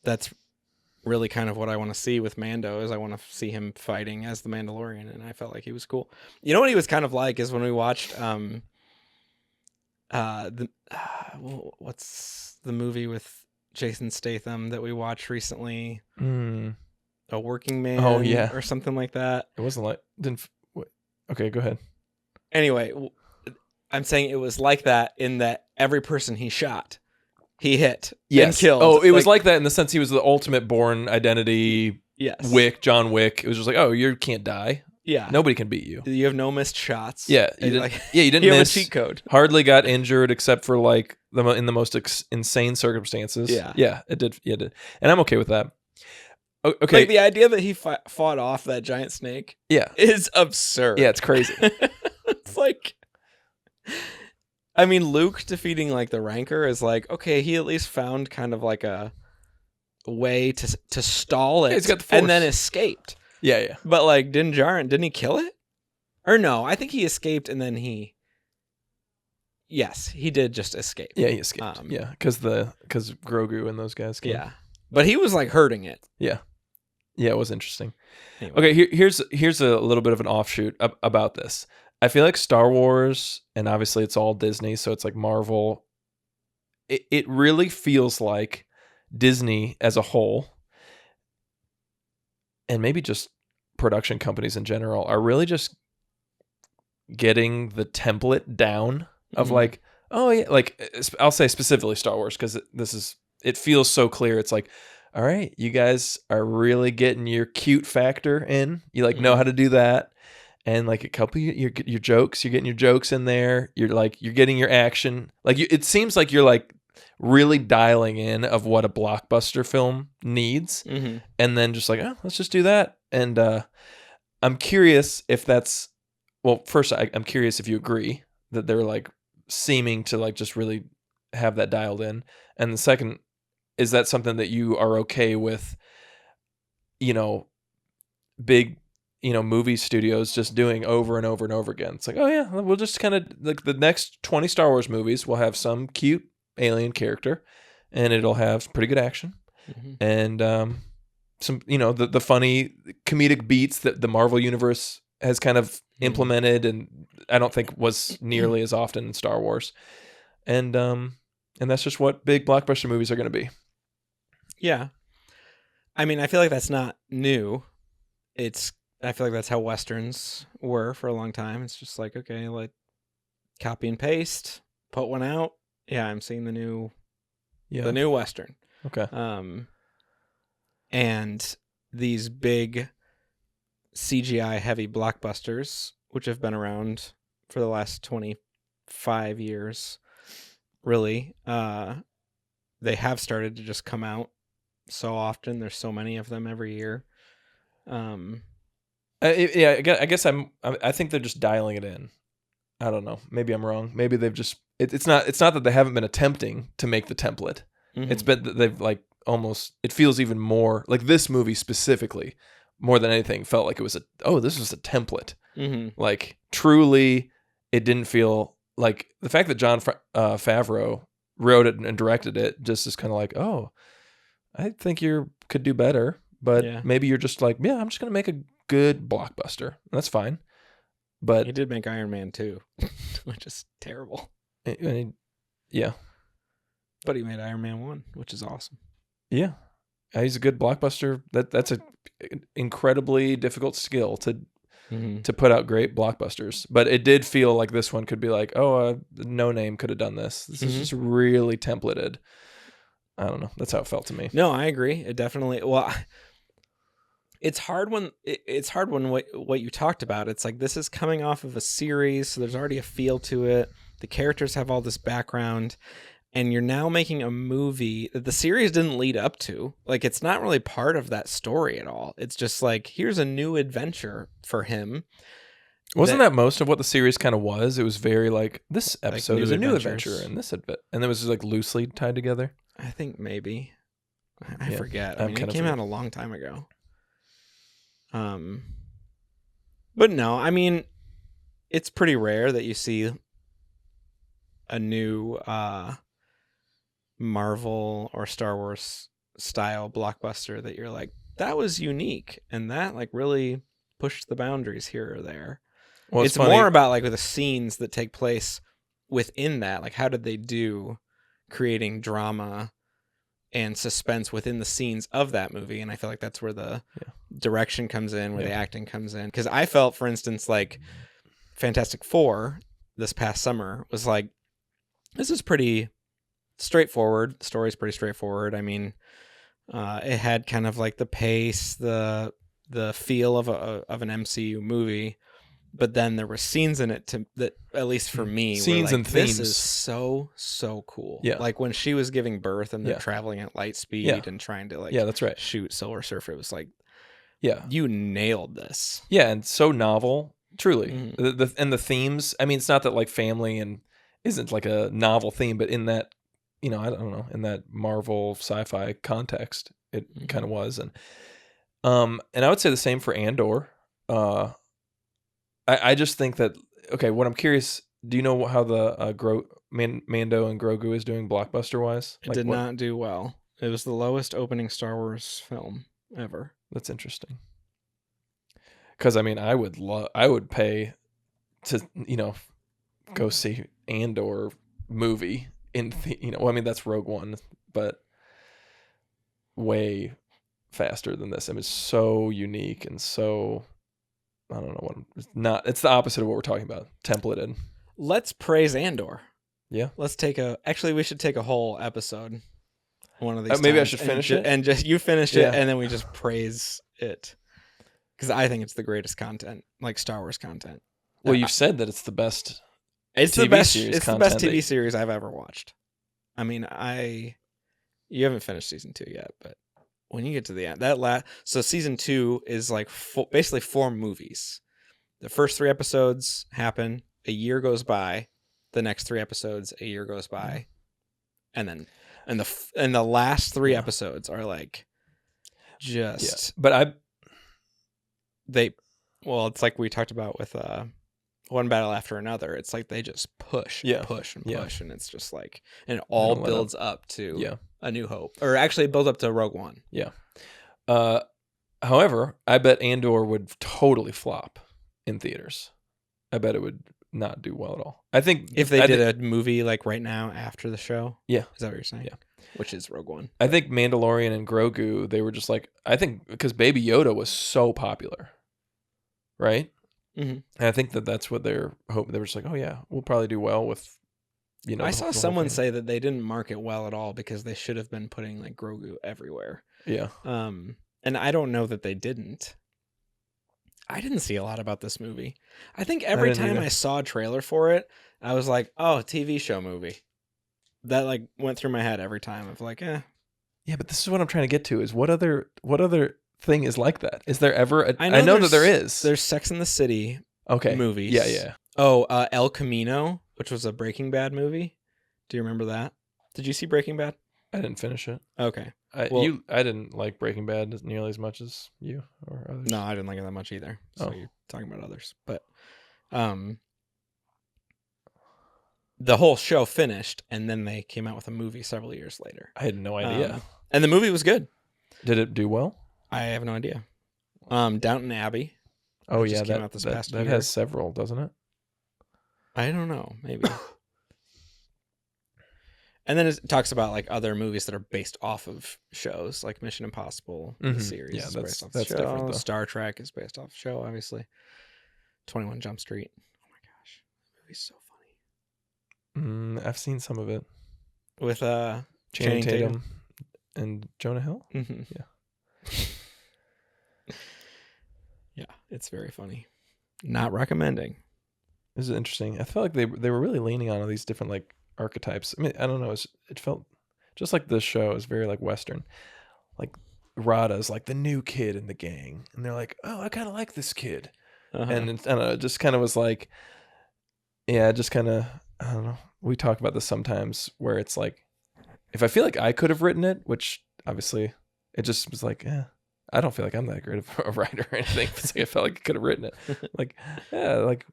that's really kind of what I want to see with Mando. Is I want to see him fighting as the Mandalorian, and I felt like he was cool. You know what he was kind of like is when we watched what's the movie with Jason Statham that we watched recently? A Working Man, or something like that. It wasn't like okay, go ahead. Anyway, I'm saying it was like that in that every person he shot, he hit and killed. Oh, it was like that in the sense he was the ultimate Bourne Identity. Yes. John Wick. It was just like, you can't die. Yeah. Nobody can beat you. You have no missed shots. Yeah, you And, didn't. You didn't you miss. have a cheat code. Hardly got injured except for like in the most insane circumstances. Yeah. Yeah, it did. Yeah, it did. And I'm okay with that. Okay. Like the idea that he fought off that giant snake Yeah. is absurd. Yeah, it's crazy. It's like, I mean, Luke defeating like the Rancor is like, okay, he at least found kind of like a way to stall it, Yeah, he's got the force. and then escaped. Yeah. But like Din Djarin, didn't he kill it? Or no, I think he escaped and then he. Yes, he did just escape. Yeah, he escaped. Yeah, because Grogu and those guys came. Yeah, but he was like hurting it. Yeah, it was interesting. Anyway. Okay, here's a little bit of an offshoot about this. I feel like Star Wars, and obviously it's all Disney, so it's like Marvel. It really feels like Disney as a whole, and maybe just production companies in general, are really just getting the template down of like, oh yeah, like I'll say specifically Star Wars because it feels so clear. It's like, all right, you guys are really getting your cute factor in. You like know how to do that, and like a couple of your jokes, you're getting your jokes in there. You're getting your action. Like it seems like you're like really dialing in of what a blockbuster film needs, and then just like, oh, let's just do that. And I'm curious if that's, well, first I'm curious if you agree that they're like seeming to like just really have that dialed in, and the second, is that something that you are okay with, big, movie studios just doing over and over and over again? It's like, oh yeah, we'll just kind of like the next 20 Star Wars movies will have some cute alien character, and it'll have pretty good action, and some, the funny comedic beats that the Marvel universe has kind of implemented, and I don't think was nearly as often in Star Wars, and that's just what big blockbuster movies are going to be. Yeah, I mean, I feel like that's not new. I feel like that's how Westerns were for a long time. It's just like, okay, like copy and paste, put one out. Yeah, I'm seeing the new Western. Okay. And these big CGI heavy blockbusters, which have been around for the last 25 years, really, they have started to just come out so often. There's so many of them every year. I guess I think they're just dialing it in. I don't know. Maybe I'm wrong. Maybe they've just it's not that they haven't been attempting to make the template. It's been that they've like almost, it feels even more like this movie specifically, more than anything, felt like it was this was a template. Like truly, it didn't feel like the fact that Jon Favreau wrote it and directed it just is kind of like, oh, I think you could do better, but maybe you're just like, yeah, I'm just gonna make a good blockbuster. That's fine. But he did make Iron Man 2, which is terrible. Yeah. But he made Iron Man 1, which is awesome. Yeah. He's a good blockbuster. That's an incredibly difficult skill to put out great blockbusters. But it did feel like this one could be like, No Name could have done this. This is just really templated. I don't know. That's how it felt to me. No, I agree. It definitely. Well, it's hard when what you talked about. It's like this is coming off of a series, so there's already a feel to it. The characters have all this background, and you're now making a movie that the series didn't lead up to. Like, it's not really part of that story at all. It's just like, here's a new adventure for him. Wasn't that most of what the series kind of was? It was very like, this episode is a new adventure, and and it was just like loosely tied together. I think maybe. I forget. I mean, it came out a long time ago. But no, I mean, it's pretty rare that you see a new Marvel or Star Wars style blockbuster that you're like, that was unique, and that like really pushed the boundaries here or there. Well, it's more about like the scenes that take place within that. Like, how did they do creating drama and suspense within the scenes of that movie? And I feel like that's where the direction comes in, where the acting comes in. Because I felt, for instance, like Fantastic Four this past summer was like, this is pretty straightforward. The story's pretty straightforward. I mean, it had kind of like the pace, the the feel of an MCU movie, but then there were scenes in it that at least for me Scenes were like, and this themes. is so cool. Yeah. Like when she was giving birth and they're Yeah. traveling at light speed Yeah. and trying to like Yeah, that's right. shoot Silver Surfer. It was like, Yeah. you nailed this. Yeah, and so novel, truly. Mhm. And the themes, I mean, it's not that like family and isn't like a novel theme, but in that, I don't know, in that Marvel sci-fi context, it Mhm. kind of was. And I would say the same for Andor. I just think that, okay, what I'm curious, do you know how the Mando and Grogu is doing blockbuster wise? It did not do well. It was the lowest opening Star Wars film ever. That's interesting. Because I mean, I would pay to go see Andor movie in well, I mean that's Rogue One, but way faster than this. I mean, it's so unique and so, I don't know what it's the opposite of what we're talking about. Templated. Let's praise Andor. Yeah. Actually, we should take a whole episode. One of these. Maybe I times should finish it and just you finish Yeah. it, and then we just praise it because I think it's the greatest content, like Star Wars content. Well, you've said that it's the best. It's TV the best. series It's the best content TV series I've ever watched. I mean, you haven't finished season 2 yet, but when you get to the end, so season 2 is like basically 4 movies. The first 3 episodes happen. A year goes by. The next 3 episodes, a year goes by, and then the last 3 episodes are like just. But it's like we talked about with One Battle After Another. It's like they just push, and push, and push, and it's just like, and it all builds up to A New Hope, or actually build up to Rogue One. Yeah. However, I bet Andor would totally flop in theaters. I bet it would not do well at all. I think if they did a movie like right now after the show. Yeah. Is that what you're saying? Yeah. Which is Rogue One. I think Mandalorian and Grogu, they were just like, I think because Baby Yoda was so popular, right? Mm-hmm. And I think that's what they're hoping. They were just like, oh yeah, we'll probably do well with, I saw someone say that they didn't market well at all because they should have been putting like Grogu everywhere. Yeah. And I don't know that they didn't. I didn't see a lot about this movie. I think every time I saw a trailer for it, I was like, oh, TV show movie. That like went through my head every time of like, eh. Yeah, but this is what I'm trying to get to is what other thing is like that? Is there ever I know that there is. There's Sex and the City movies. Yeah. Oh, El Camino, which was a Breaking Bad movie. Do you remember that? Did you see Breaking Bad? I didn't finish it. Okay. I didn't like Breaking Bad nearly as much as you or others. No, I didn't like it that much either. So you're talking about others. But the whole show finished, and then they came out with a movie several years later. I had no idea. And the movie was good. Did it do well? I have no idea. Downton Abbey. Oh yeah, came out this past year. That has several, doesn't it? I don't know. Maybe. And then it talks about like other movies that are based off of shows, like Mission Impossible, the series. Yeah, is that's based off the show. different though. Star Trek is based off the show, obviously. 21 Jump Street. Oh my gosh, that movie's so funny. I've seen some of it with Channing Tatum and Jonah Hill. Mm-hmm. Yeah, yeah, it's very funny. Not recommending. This is interesting. I felt like they were really leaning on all these different like archetypes. I mean, I don't know. It felt just like this show is very like Western. Like Rada's like the new kid in the gang, and they're like, "Oh, I kind of like this kid," and I don't know, it just kind of was like, yeah, just kind of, I don't know. We talk about this sometimes where it's like, if I feel like I could have written it, which obviously it just was like, I don't feel like I'm that great of a writer or anything. It's like I felt like I could have written it. Like, yeah, like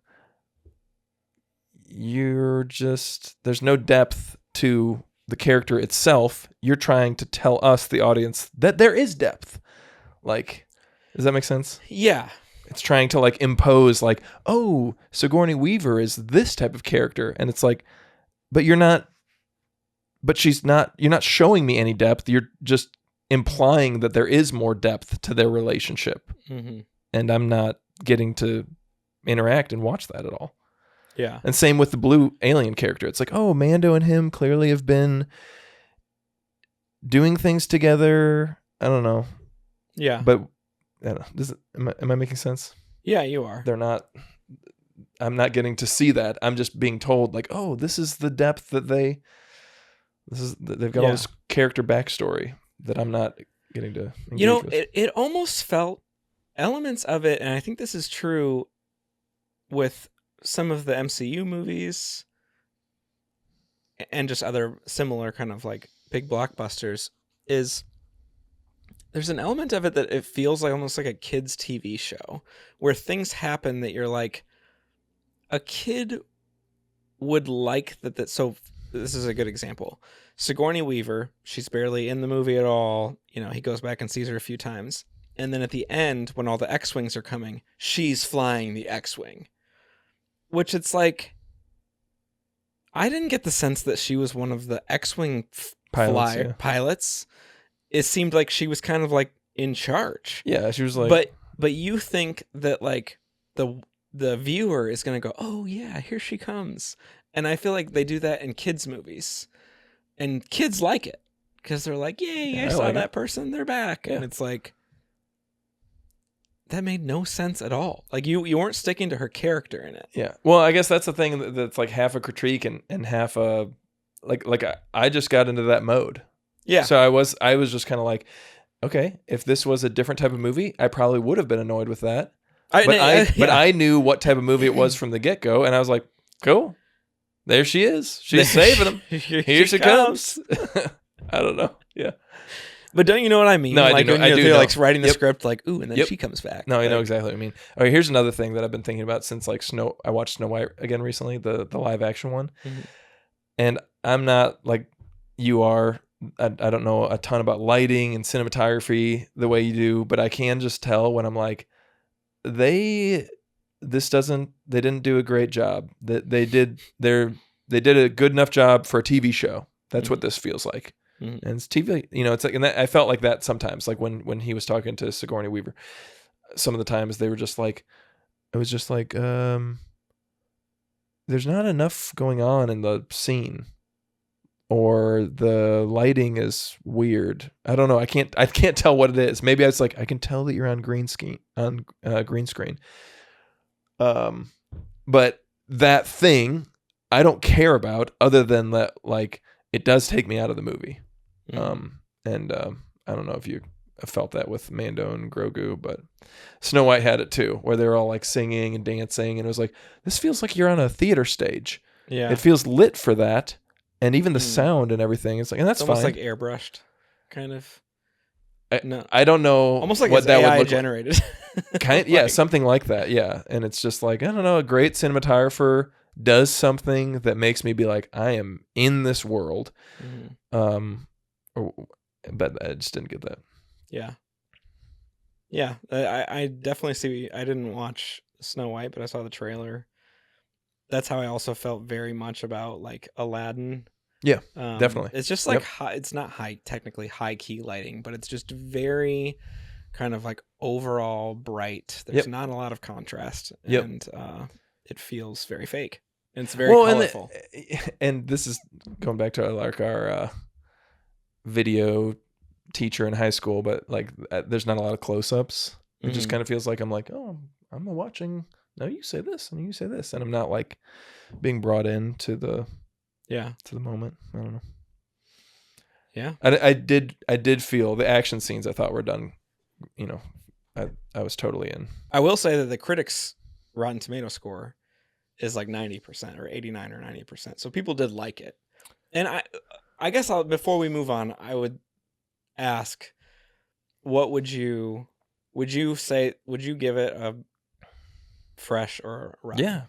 there's no depth to the character itself. You're trying to tell us, the audience, that there is depth. Like, does that make sense? Yeah. It's trying to like impose like, oh, Sigourney Weaver is this type of character. And it's like, you're not showing me any depth. You're just implying that there is more depth to their relationship. Mm-hmm. And I'm not getting to interact and watch that at all. Yeah. And same with the blue alien character. It's like, oh, Mando and him clearly have been doing things together. I don't know. Yeah. But I don't know. Am I making sense? Yeah, you are. I'm not getting to see that. I'm just being told like, oh, this is the depth that they've got all this character backstory that I'm not getting to engage with. It almost felt elements of it, and I think this is true with some of the MCU movies and just other similar kind of like big blockbusters, is there's an element of it that it feels like almost like a kid's TV show where things happen that you're like, a kid would like that. So this is a good example. Sigourney Weaver, she's barely in the movie at all. He goes back and sees her a few times. And then at the end, when all the X-Wings are coming, she's flying the X-Wing. Which it's like, I didn't get the sense that she was one of the X-Wing pilots. It seemed like she was kind of like in charge. Yeah, she was like... But you think that like the viewer is going to go, oh yeah, here she comes. And I feel like they do that in kids' movies. And kids like it. Because they're like, yay, I saw that person, they're back. Yeah. And it's like, that made no sense at all. Like you weren't sticking to her character in it. Yeah. Well, I guess that's the thing that's like half a critique and half a like I just got into that mode. Yeah. So I was just kind of like, okay, if this was a different type of movie, I probably would have been annoyed with that. But I knew what type of movie it was from the get-go, and I was like, cool. There she is. She's saving them. Here she comes. I don't know. Yeah. But don't you know what I mean? No, I like do. When I do they're know. like writing the script, like, ooh, and then she comes back. No, I know exactly what I mean. All right, here's another thing that I've been thinking about since like I watched Snow White again recently, the live action one. Mm-hmm. And I'm not like you are. I don't know a ton about lighting and cinematography the way you do, but I can just tell when I'm like, they didn't do a great job. They did a good enough job for a TV show. That's what this feels like. Mm-hmm. And it's TV, it's like, and I felt like that sometimes, like when he was talking to Sigourney Weaver, some of the times they were just like, it was just like, there's not enough going on in the scene, or the lighting is weird. I don't know. I can't tell what it is. Maybe I was like, I can tell that you're on green screen. But that thing I don't care about, other than that, like, it does take me out of the movie. Mm-hmm. I don't know if you felt that with Mando and Grogu, but Snow White had it too, where they were all like singing and dancing, and it was like, this feels like you're on a theater stage. Yeah, it feels lit for that, and even the sound and everything. It's like, and that's it's almost fine. Like airbrushed, kind of. I don't know. Almost like what it's that AI would look generated. Like. Yeah, something like that. Yeah, and it's just like, I don't know. A great cinematographer does something that makes me be like, I am in this world. Mm-hmm. But I just didn't get that. Yeah. I definitely see. I didn't watch Snow White, but I saw the trailer. That's how I also felt very much about like Aladdin. Yeah, definitely. It's just like it's not technically high key lighting, but it's just very kind of like overall bright. There's not a lot of contrast, and it feels very fake. And it's very colorful. And this is going back to like our video teacher in high school, but like there's not a lot of close-ups. It just kind of feels like I'm like, oh, I'm watching. No, you say this and you say this, and I'm not like being brought into the to the moment. I don't know. Yeah, I did feel the action scenes I thought were done. I was totally in. I will say that the critics' Rotten Tomato score is like 90% or 89 or 90%. So people did like it. And I guess before we move on, I would ask, what would you say, would you give it a fresh or a rotten? Yeah.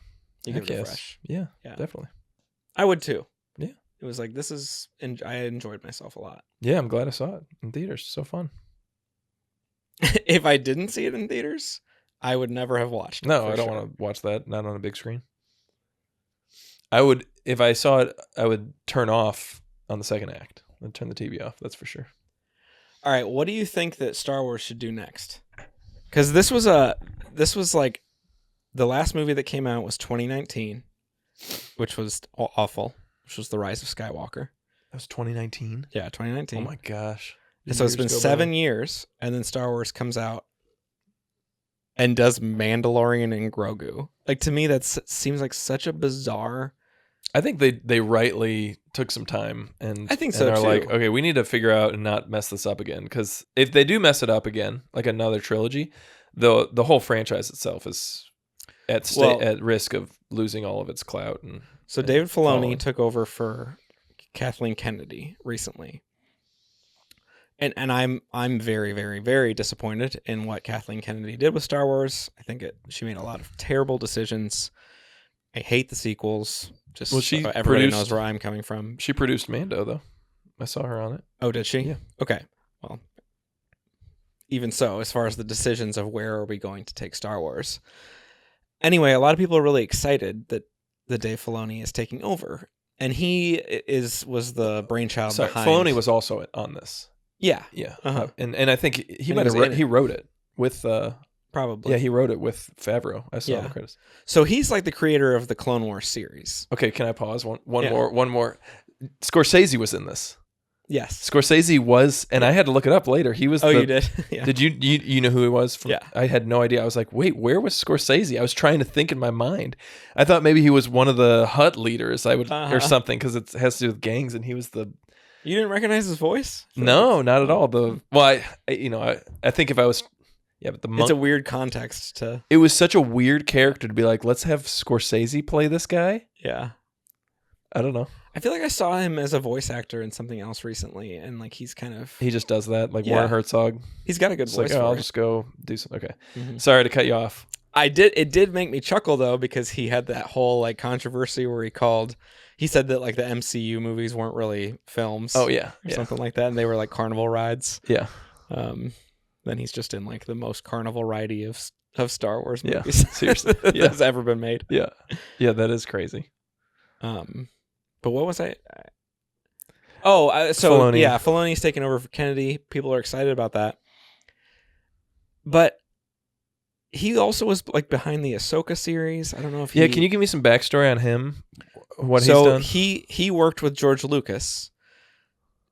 You give it a fresh. Yeah, definitely. I would too. Yeah. It was like, I enjoyed myself a lot. Yeah, I'm glad I saw it in theaters. So fun. If I didn't see it in theaters, I would never have watched it. No, I don't want to watch that. Not on a big screen. I would, if I saw it, I would turn off on the second act. I'd turn the TV off. That's for sure. All right. What do you think that Star Wars should do next? Because this was like the last movie that came out was 2019, which was awful, which was The Rise of Skywalker. That was 2019? Yeah, 2019. Oh my gosh. And so it's been 7 years, and then Star Wars comes out and does Mandalorian and Grogu. Like, to me, that seems like such a bizarre. I think they rightly took some time and I think so, are too. like, okay, we need to figure out and not mess this up again, because if they do mess it up again, like another trilogy, the whole franchise itself is at risk of losing all of its clout. And so David Filoni following. took over for Kathleen Kennedy recently. And I'm very, very, very disappointed in what Kathleen Kennedy did with Star Wars. I think she made a lot of terrible decisions. I hate the sequels. Just Well, so everybody knows where I'm coming from. She produced Mando, though. I saw her on it. Oh, did she? Yeah. Okay. Well, even so, as far as the decisions of where are we going to take Star Wars. Anyway, a lot of people are really excited that Dave Filoni is taking over. And he was the brainchild behind... Filoni was also on this. Yeah. Yeah. Uh-huh. And I think he wrote it with... Probably. Yeah, he wrote it with Favreau. I saw the credits. So he's like the creator of the Clone Wars series. Okay, can I pause? One more. Scorsese was in this. Yes. Scorsese was, and I had to look it up later. He was. You did? Yeah. Did you know who he was? From, yeah. I had no idea. I was like, wait, where was Scorsese? I was trying to think in my mind. I thought maybe he was one of the Hut leaders. Or something, because it has to do with gangs, and he was the. You didn't recognize his voice? No, not at all. I think if I was. Yeah, but it's a weird context to. It was such a weird character to be like, let's have Scorsese play this guy. Yeah. I don't know. I feel like I saw him as a voice actor in something else recently, and like he's kind of. He just does that, like Werner Herzog. He's got a good voice. I'll just go do something. Okay. Mm-hmm. Sorry to cut you off. It did make me chuckle though, because he had that whole like controversy where he said that like the MCU movies weren't really films. Oh yeah. Or something like that, and they were like carnival rides. Yeah. Then he's just in like the most carnival ridey of Star Wars movies. Yeah, seriously, that's ever been made. Yeah, that is crazy. But what was I? Filoni's taking over for Kennedy. People are excited about that. But he also was like behind the Ahsoka series. I don't know if can you give me some backstory on him? What he's done? He worked with George Lucas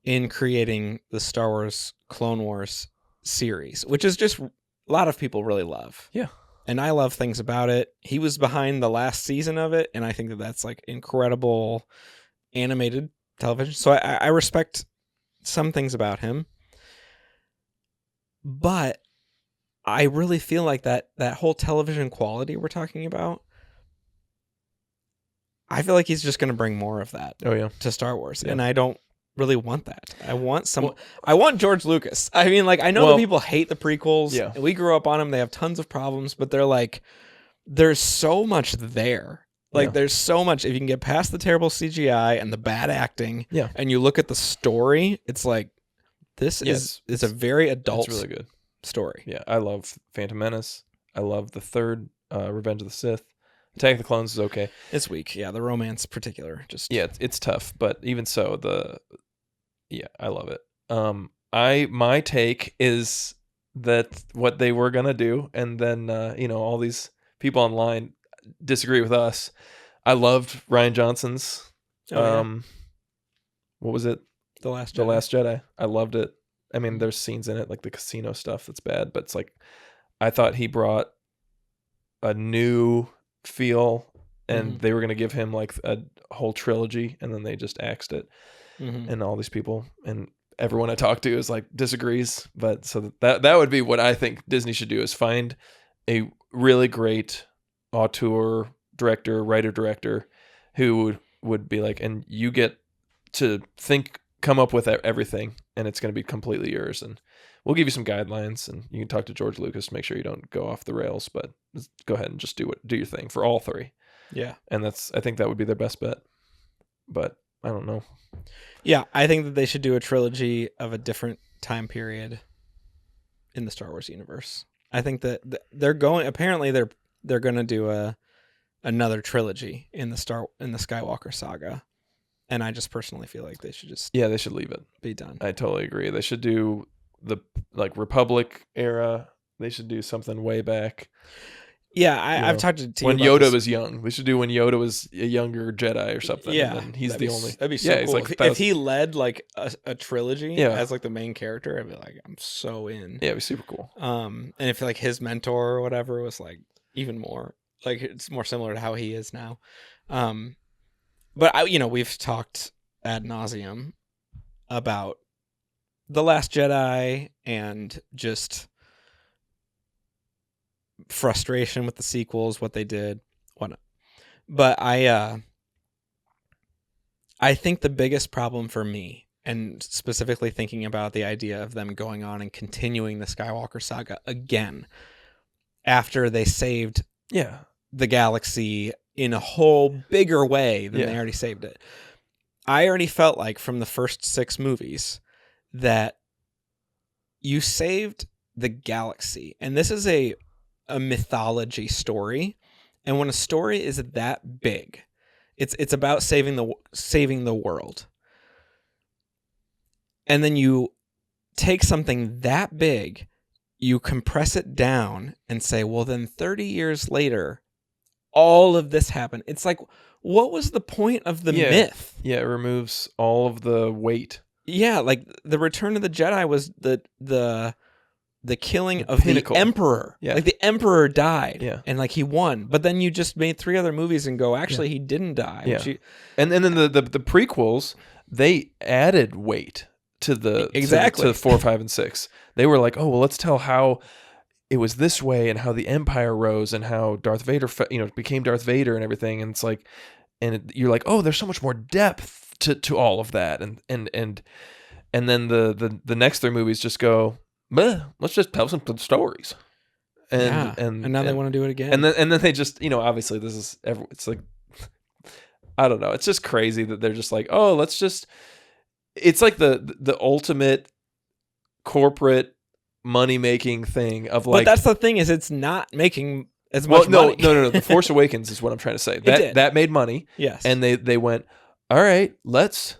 in creating the Star Wars Clone Wars series, which is just a lot of people really love. Yeah. And I love things about it. He was behind the last season of it, and I think that that's like incredible animated television. So I respect some things about him. But I really feel like that whole television quality we're talking about, I feel like he's just going to bring more of that to Star Wars. Yeah. And I don't really want that. I want George Lucas. I mean, like, I know that people hate the prequels. Yeah. We grew up on them. They have tons of problems, but they're like, there's so much there. Like, there's so much. If you can get past the terrible CGI and the bad acting, and you look at the story, it's like, this is a very adult, it's really good story. Yeah, I love Phantom Menace. I love the third, Revenge of the Sith. Attack of the Clones is okay. It's weak. Yeah, the romance in particular. It's tough, but even so, I love it. My take is that what they were gonna do, and then all these people online disagree with us. I loved Rian Johnson's what was it? The Last Jedi. I loved it. I mean, there's scenes in it like the casino stuff that's bad, but it's like I thought he brought a new feel, and they were going to give him like a whole trilogy, and then they just axed it. And all these people and everyone I talk to is like disagrees, but so that would be what I think Disney should do, is find a really great auteur writer-director who would be like, and you get to come up with everything, and it's going to be completely yours, and we'll give you some guidelines, and you can talk to George Lucas to make sure you don't go off the rails, but go ahead and just do your thing for all three. Yeah. And I think that would be their best bet, but I don't know. Yeah, I think that they should do a trilogy of a different time period in the Star Wars universe. I think that they're going to do another trilogy in the Skywalker saga. And I just personally feel like they should just they should leave it. Be done. I totally agree. They should do the like Republic era. They should do something way back. Yeah, You I've know, talked to you when about Yoda this. was young. They should do when Yoda was a younger Jedi or something. Yeah, And then he's that'd the be only. that'd be so yeah, he's cool. like If he led like a trilogy Yeah. as like the main character, I'd be like, I'm so in. Yeah, it'd be super cool. And if like his mentor or whatever was like even more like it's more similar to how he is now. But we've talked ad nauseum about The Last Jedi and just frustration with the sequels, what they did, whatnot. But I think the biggest problem for me, and specifically thinking about the idea of them going on and continuing the Skywalker saga again after they saved the galaxy in a whole bigger way than they already saved it. I already felt like from the first 6 movies that you saved the galaxy. And this is a mythology story. And when a story is that big, it's about saving the world. And then you take something that big, you compress it down and say, well, then 30 years later, all of this happened. It's like, what was the point of the myth? Yeah, it removes all of the weight. Yeah, like the Return of the Jedi was the killing The of pinnacle. the Emperor. Yeah. Like the Emperor died. Yeah. And like he won. But then you just made 3 other movies and go, actually, he didn't die. Yeah. And then the prequels, they added weight to the Exactly. to 4, 5, and 6. They were like, oh well, let's tell how it was this way and how the Empire rose and how Darth Vader became Darth Vader and everything. And it's like, you're like, oh, there's so much more depth to all of that. And then the next 3 movies just go, let's just tell some stories. And now they want to do it again. And then they just, obviously this is it's like, I don't know. It's just crazy that they're just like, oh, let's just. It's like the ultimate corporate money making thing of like. But that's the thing is, it's not making as much money. No. The Force Awakens is what I'm trying to say. That made money. Yes. And they went, all right, let's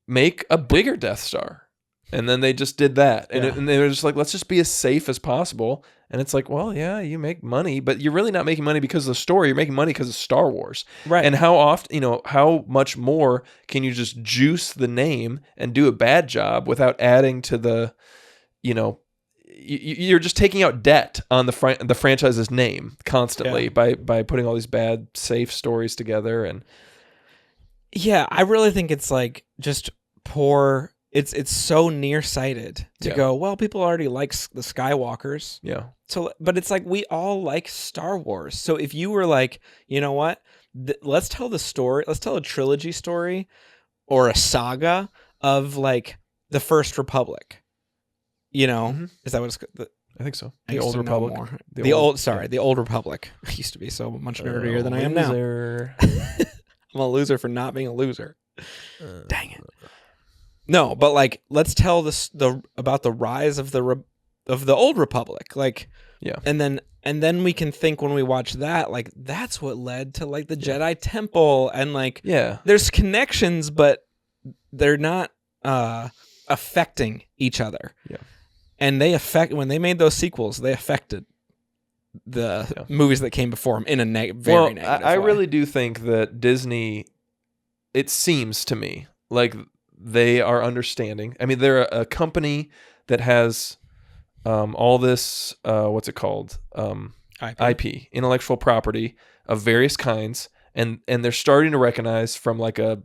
make a bigger Death Star. And then they just did that. And they were just like, let's just be as safe as possible. And it's like, well, yeah, you make money, but you're really not making money because of the story. You're making money because of Star Wars. Right. And how often, how much more can you just juice the name and do a bad job without adding to the, you're just taking out debt on the franchise's name constantly by putting all these bad, safe stories together. And yeah, I really think it's like just poor. It's so nearsighted to go, well, people already like the Skywalkers. Yeah. So, but it's like we all like Star Wars. So if you were like, you know what, let's tell the story. Let's tell a trilogy story or a saga of like the First Republic. Is that what it's? I think so. The Old Republic. The Old Republic. I used to be so much nerdier than I am now. I'm a loser for not being a loser. Dang it. No, but like, let's tell about the rise of the Old Republic, like, and then we can think when we watch that, like, that's what led to like the Jedi Temple, and like, there's connections, but they're not affecting each other. Yeah, and when they made those sequels, they affected the movies that came before them in a very negative way. I really do think that Disney, it seems to me like they are understanding. I mean, they're a company that has all this, what's it called? IP, intellectual property of various kinds. And they're starting to recognize from like a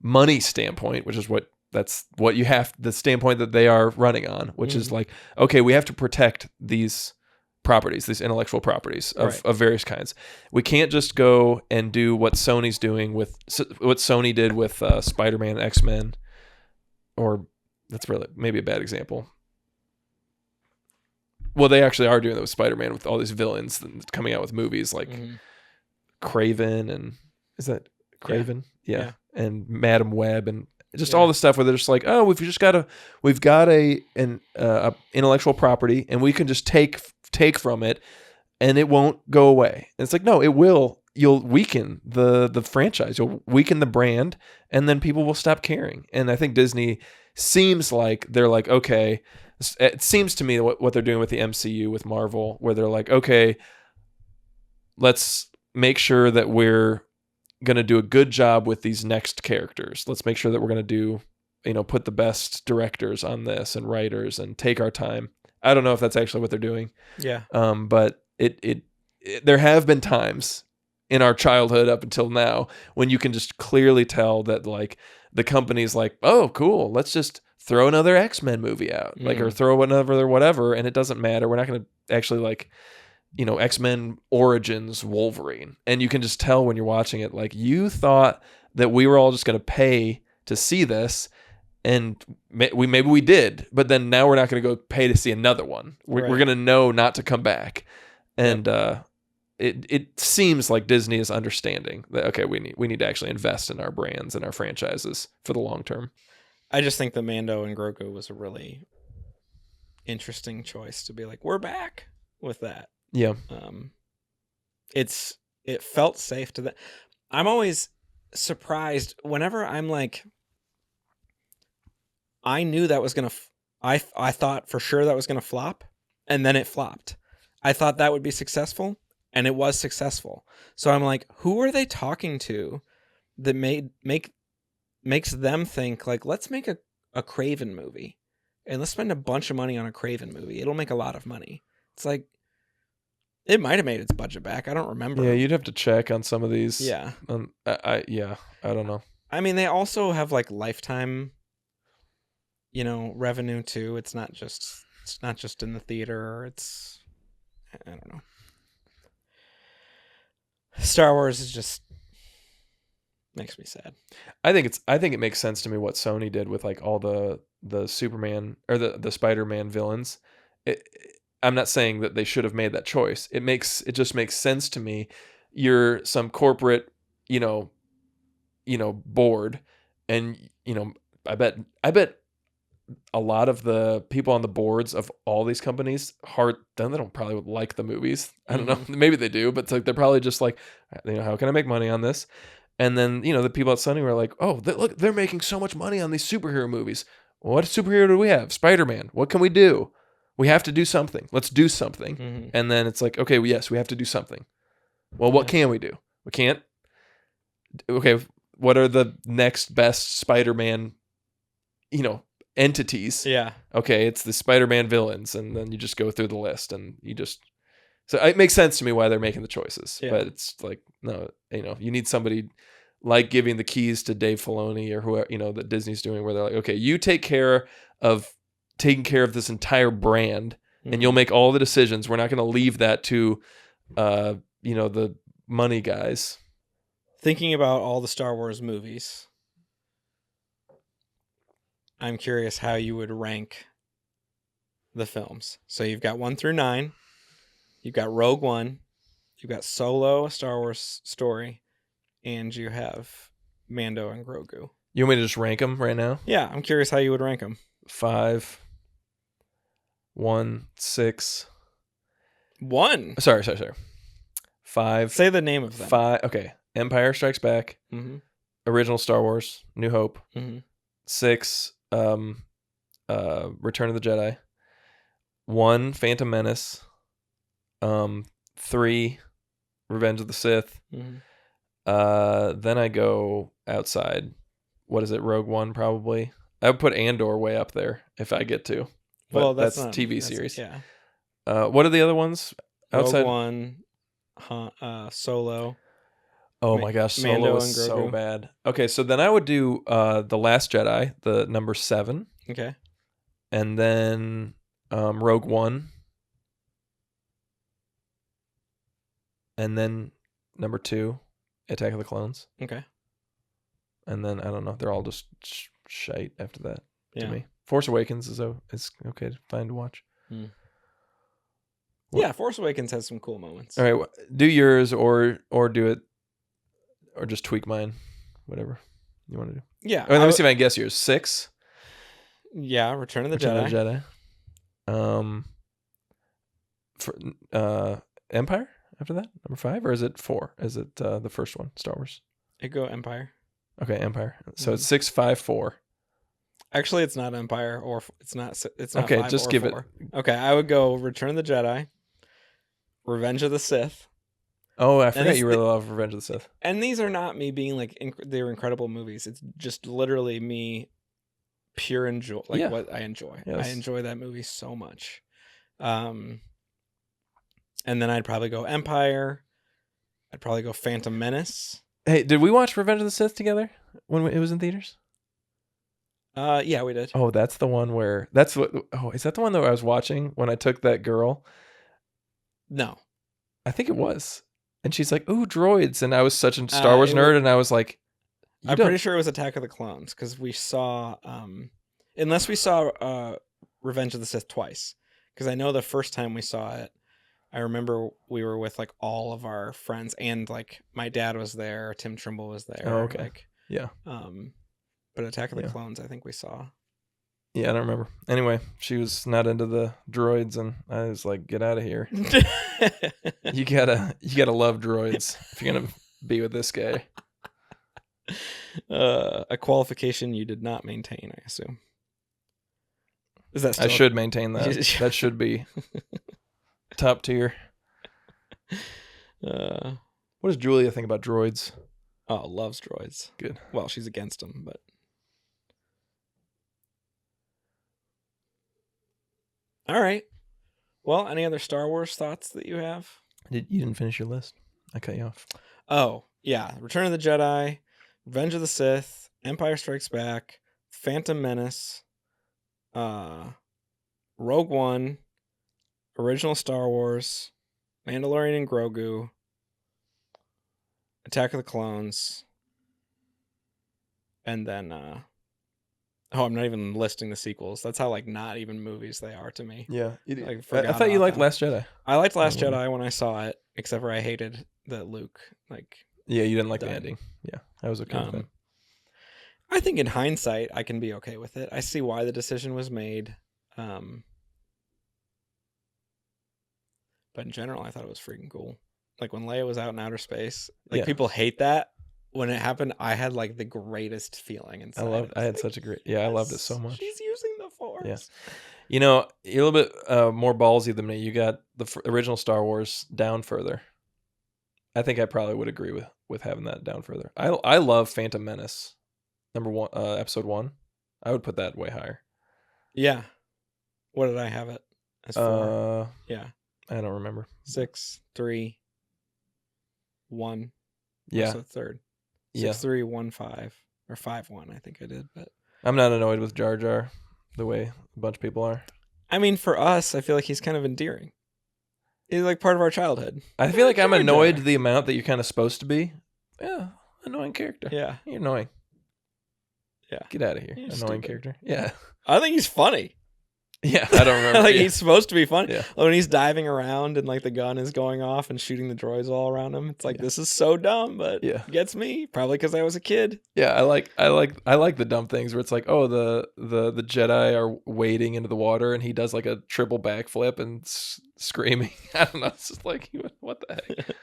money standpoint, which is that's what you have, the standpoint that they are running on, which is like, okay, we have to protect these properties, these intellectual properties of various kinds. We can't just go and do what Sony's doing with what Sony did with Spider-Man, X-Men, or that's really maybe a bad example. Well, they actually are doing that with Spider-Man with all these villains coming out with movies like Craven and is that Craven? Yeah. And Madam Web and just all the stuff where they're just like, oh, we've got an intellectual property and we can just take from it and it won't go away. And it's like, no, it will. You'll weaken the franchise. You'll weaken the brand, and then people will stop caring. And I think Disney seems like they're like, okay, it seems to me what they're doing with the MCU with Marvel, where they're like, okay, let's make sure that we're going to do a good job with these next characters. Let's make sure that we're going to do, put the best directors on this and writers and take our time. I don't know if that's actually what they're doing. Yeah. But it there have been times in our childhood up until now when you can just clearly tell that like the company's like, oh, cool, let's just throw another X-Men movie out, like, or throw another whatever, and it doesn't matter. We're not going to actually like, X-Men Origins Wolverine, and you can just tell when you're watching it, like, you thought that we were all just going to pay to see this, and maybe we did, but then now we're not going to go pay to see another one. We're going to know not to come back, and it seems like Disney is understanding that, okay, we need to actually invest in our brands and our franchises for the long term. I just think the Mando and Grogu was a really interesting choice to be like, we're back with that. Yeah. It felt safe to that. I'm always surprised whenever I'm like, I knew that was gonna. I thought for sure that was gonna flop, and then it flopped. I thought that would be successful, and it was successful. So I'm like, who are they talking to that makes them think like, let's make a Craven movie, and let's spend a bunch of money on a Craven movie. It'll make a lot of money. It's like, it might have made its budget back. I don't remember. Yeah, you'd have to check on some of these. Yeah. I don't know. I mean, they also have like lifetime, revenue too. It's not just in the theater. It's, I don't know. Star Wars is just makes me sad. I think it makes sense to me what Sony did with like all the Superman or the Spider-Man villains. I'm not saying that they should have made that choice. It just makes sense to me. You're some corporate, board, and I bet a lot of the people on the boards of all these companies they don't probably like the movies. I don't know. Maybe they do, but it's like they're probably just like, how can I make money on this? And then, the people at Sony were like, oh, look, they're making so much money on these superhero movies. What superhero do we have? Spider-Man. What can we do? We have to do something. Let's do something. Mm-hmm. And then it's like, okay, well, yes, we have to do something. Well, what can we do? We can't. Okay, what are the next best Spider-Man, entities? Yeah. Okay, it's the Spider-Man villains, and then you just go through the list, and so it makes sense to me why they're making the choices. Yeah. But it's like, no, you need somebody like giving the keys to Dave Filoni or whoever, that Disney's doing, where they're like, okay, you take care of taking care of this entire brand, and you'll make all the decisions. We're not going to leave that to, the money guys. Thinking about all the Star Wars movies, I'm curious how you would rank the films. So you've got 1 through 9. You've got Rogue One. You've got Solo, a Star Wars story. And you have Mando and Grogu. You want me to just rank them right now? Yeah, I'm curious how you would rank them. 5, 1, 6. 1? Sorry. 5. Say the name of them. 5. Okay. Empire Strikes Back. Mm-hmm. Original Star Wars. New Hope. Mm-hmm. 6. Return of the Jedi. 1. Phantom Menace. 3. Revenge of the Sith. Mm-hmm. Then I go outside. What is it? Rogue One, probably. I would put Andor way up there if I get to. But Well, that's TV series. Yeah. What are the other ones outside? Rogue One, Solo. Oh my gosh, Solo Mando is and so Grogu. bad. Okay, so then I would do The Last Jedi, the number 7, Okay. and then Rogue One, and then number 2, Attack of the Clones, Okay. and then I don't know, they're all just shite after that to Yeah. me. Force Awakens is okay, fine to watch. Yeah, Force Awakens has some cool moments. All right, do yours or do it, or just tweak mine, whatever you want to do. Yeah. All right, let me see if I can guess yours. 6. Yeah, Return of the Return Jedi. of the Jedi. For Empire after that, number 5, or is it 4? Is it the first one, Star Wars? I go Empire. Okay, Empire. So it's 6, 5, 4. Actually, it's not Empire, or it's not. Okay, 5 just or give 4. Okay, I would go Return of the Jedi, Revenge of the Sith, Oh, I And forgot you really love Revenge of the Sith. and these are not me being like they're incredible movies. It's just literally me pure enjoy, like Yeah. what I enjoy. I Yes. enjoy that movie so much. And then I'd probably go Empire. I'd probably go Phantom Menace. Hey, did we watch Revenge of the Sith together when it was in theaters? Yeah, we did. Oh, that's the one where is that the one that I was watching when I took that girl? No, I think it was. And she's like, "Ooh, droids." And I was such a Star Wars it nerd was, and I was like, I'm pretty sure it was Attack of the Clones because we saw, unless we saw Revenge of the Sith twice, because I know the first time we saw it, I remember we were with like all of our friends and like my dad was there, Tim Trimble was there. Oh, okay. Like, Yeah. But Attack of the Clones, I think we saw. Yeah, I don't remember. Anyway, she was not into the droids, and I was like, "Get out of here! You gotta love droids if you're gonna be with this guy." A qualification you did not maintain, I assume. Is that still... I should maintain that. That should be top tier. What does Julia think about droids? Oh, loves droids. Good. Well, she's against them, but... All right. Well, any other Star Wars thoughts that you have? You didn't finish your list. I cut you off. Oh, yeah. Return of the Jedi, Revenge of the Sith, Empire Strikes Back, Phantom Menace, Rogue One, original Star Wars, Mandalorian and Grogu, Attack of the Clones, and then I'm not even listing the sequels. That's how like not even movies they are to me. Yeah, I thought you liked Last Jedi. I liked Last Jedi when I saw it, except for I hated that Luke Yeah, you didn't like the ending. Yeah, I was okay with that. I think in hindsight, I can be okay with it. I see why the decision was made. But in general, I thought it was freaking cool. Like when Leia was out in outer space, people hate that. When it happened, I had like the greatest feeling inside. I had such a great... Yeah, I loved it so much. She's using the Force. Yeah. You know, you're a little bit more ballsy than me. You got the original Star Wars down further. I think I probably would agree with having that down further. I love Phantom Menace, episode 1. I would put that way higher. Yeah. What did I have it as for? Yeah. I don't remember. 6, 3, 1. Yeah. Also third. 6, 3, 1, 5. Or 5, 1, I think I did. But I'm not annoyed with Jar Jar the way a bunch of people are. I mean, for us, I feel like he's kind of endearing. He's like part of our childhood. I feel like I'm annoyed the amount that you're kind of supposed to be. Yeah, annoying character. Yeah. You're annoying. Yeah. Get out of here. You're annoying stupid. Character. Yeah. I think he's funny. Yeah, I don't remember. He's supposed to be funny. Yeah. When he's diving around and like the gun is going off and shooting the droids all around him, it's like this is so dumb, but gets me probably because I was a kid. Yeah, I like the dumb things where it's like, oh, the Jedi are wading into the water and he does like a triple backflip and screaming. I don't know. It's just like, what the heck?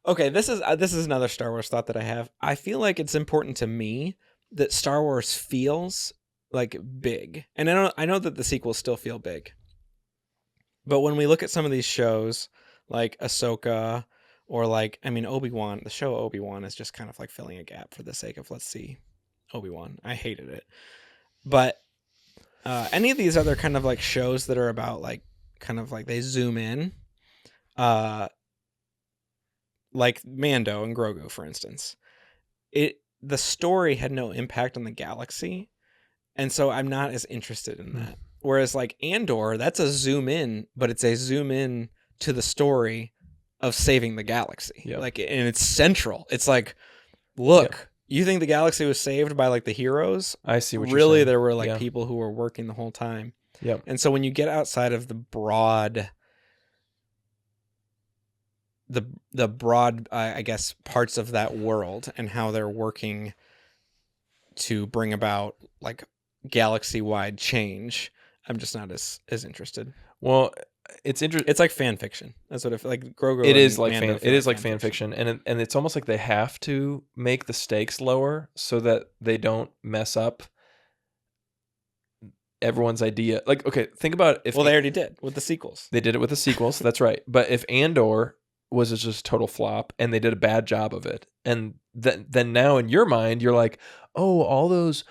Okay, this is another Star Wars thought that I have. I feel like it's important to me that Star Wars feels like big, and I know that the sequels still feel big, but when we look at some of these shows like Ahsoka or like, I mean, Obi-Wan, the show Obi-Wan is just kind of like filling a gap for the sake of let's see Obi-Wan. I hated it, but any of these other kind of like shows that are about like kind of like they zoom in, like Mando and Grogu, for instance, the story had no impact on the galaxy. And so I'm not as interested in that. Whereas like Andor, that's a zoom in, but it's a zoom in to the story of saving the galaxy. Yep. Like, and it's central. It's like, look, you think the galaxy was saved by like the heroes? I see what you're really, saying. there were like people who were working the whole time. Yep. And so when you get outside of the broad, I guess, parts of that world and how they're working to bring about like galaxy-wide change, I'm just not as interested. Well, it's interesting. It's like fan fiction. That's what like Grogu. It is like fan fiction, and it's almost like they have to make the stakes lower so that they don't mess up everyone's idea. Like, okay, think about if they already did with the sequels. They did it with the sequels. That's right. But if Andor was just a total flop, and they did a bad job of it. And then now in your mind, you're like, oh, all those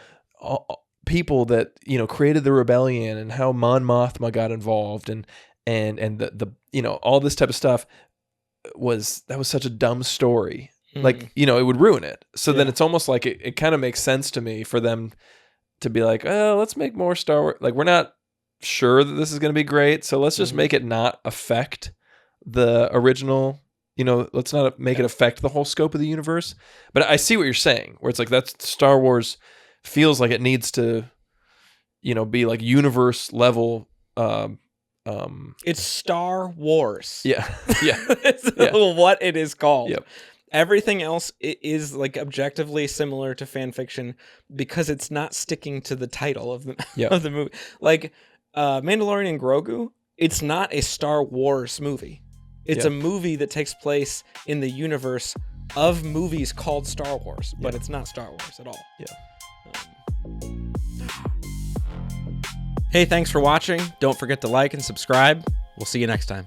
people that, you know, created the rebellion, and how Mon Mothma got involved, and the you know, all this type of stuff was such a dumb story. Like, you know, it would ruin it. So then it's almost like it kind of makes sense to me for them to be like, oh, let's make more Star Wars. Like, we're not sure that this is going to be great, so let's just make it not affect the original, you know, let's not make it affect the whole scope of the universe. But I see what you're saying, where it's like, that's Star Wars feels like it needs to, you know, be like universe level. It's Star Wars. Yeah. Yeah. It's what it is called. Yep. Everything else is like objectively similar to fan fiction because it's not sticking to the title of the of the movie. Like Mandalorian and Grogu, it's not a Star Wars movie. It's a movie that takes place in the universe of movies called Star Wars, but it's not Star Wars at all. Yeah. Hey, thanks for watching. Don't forget to like and subscribe. We'll see you next time.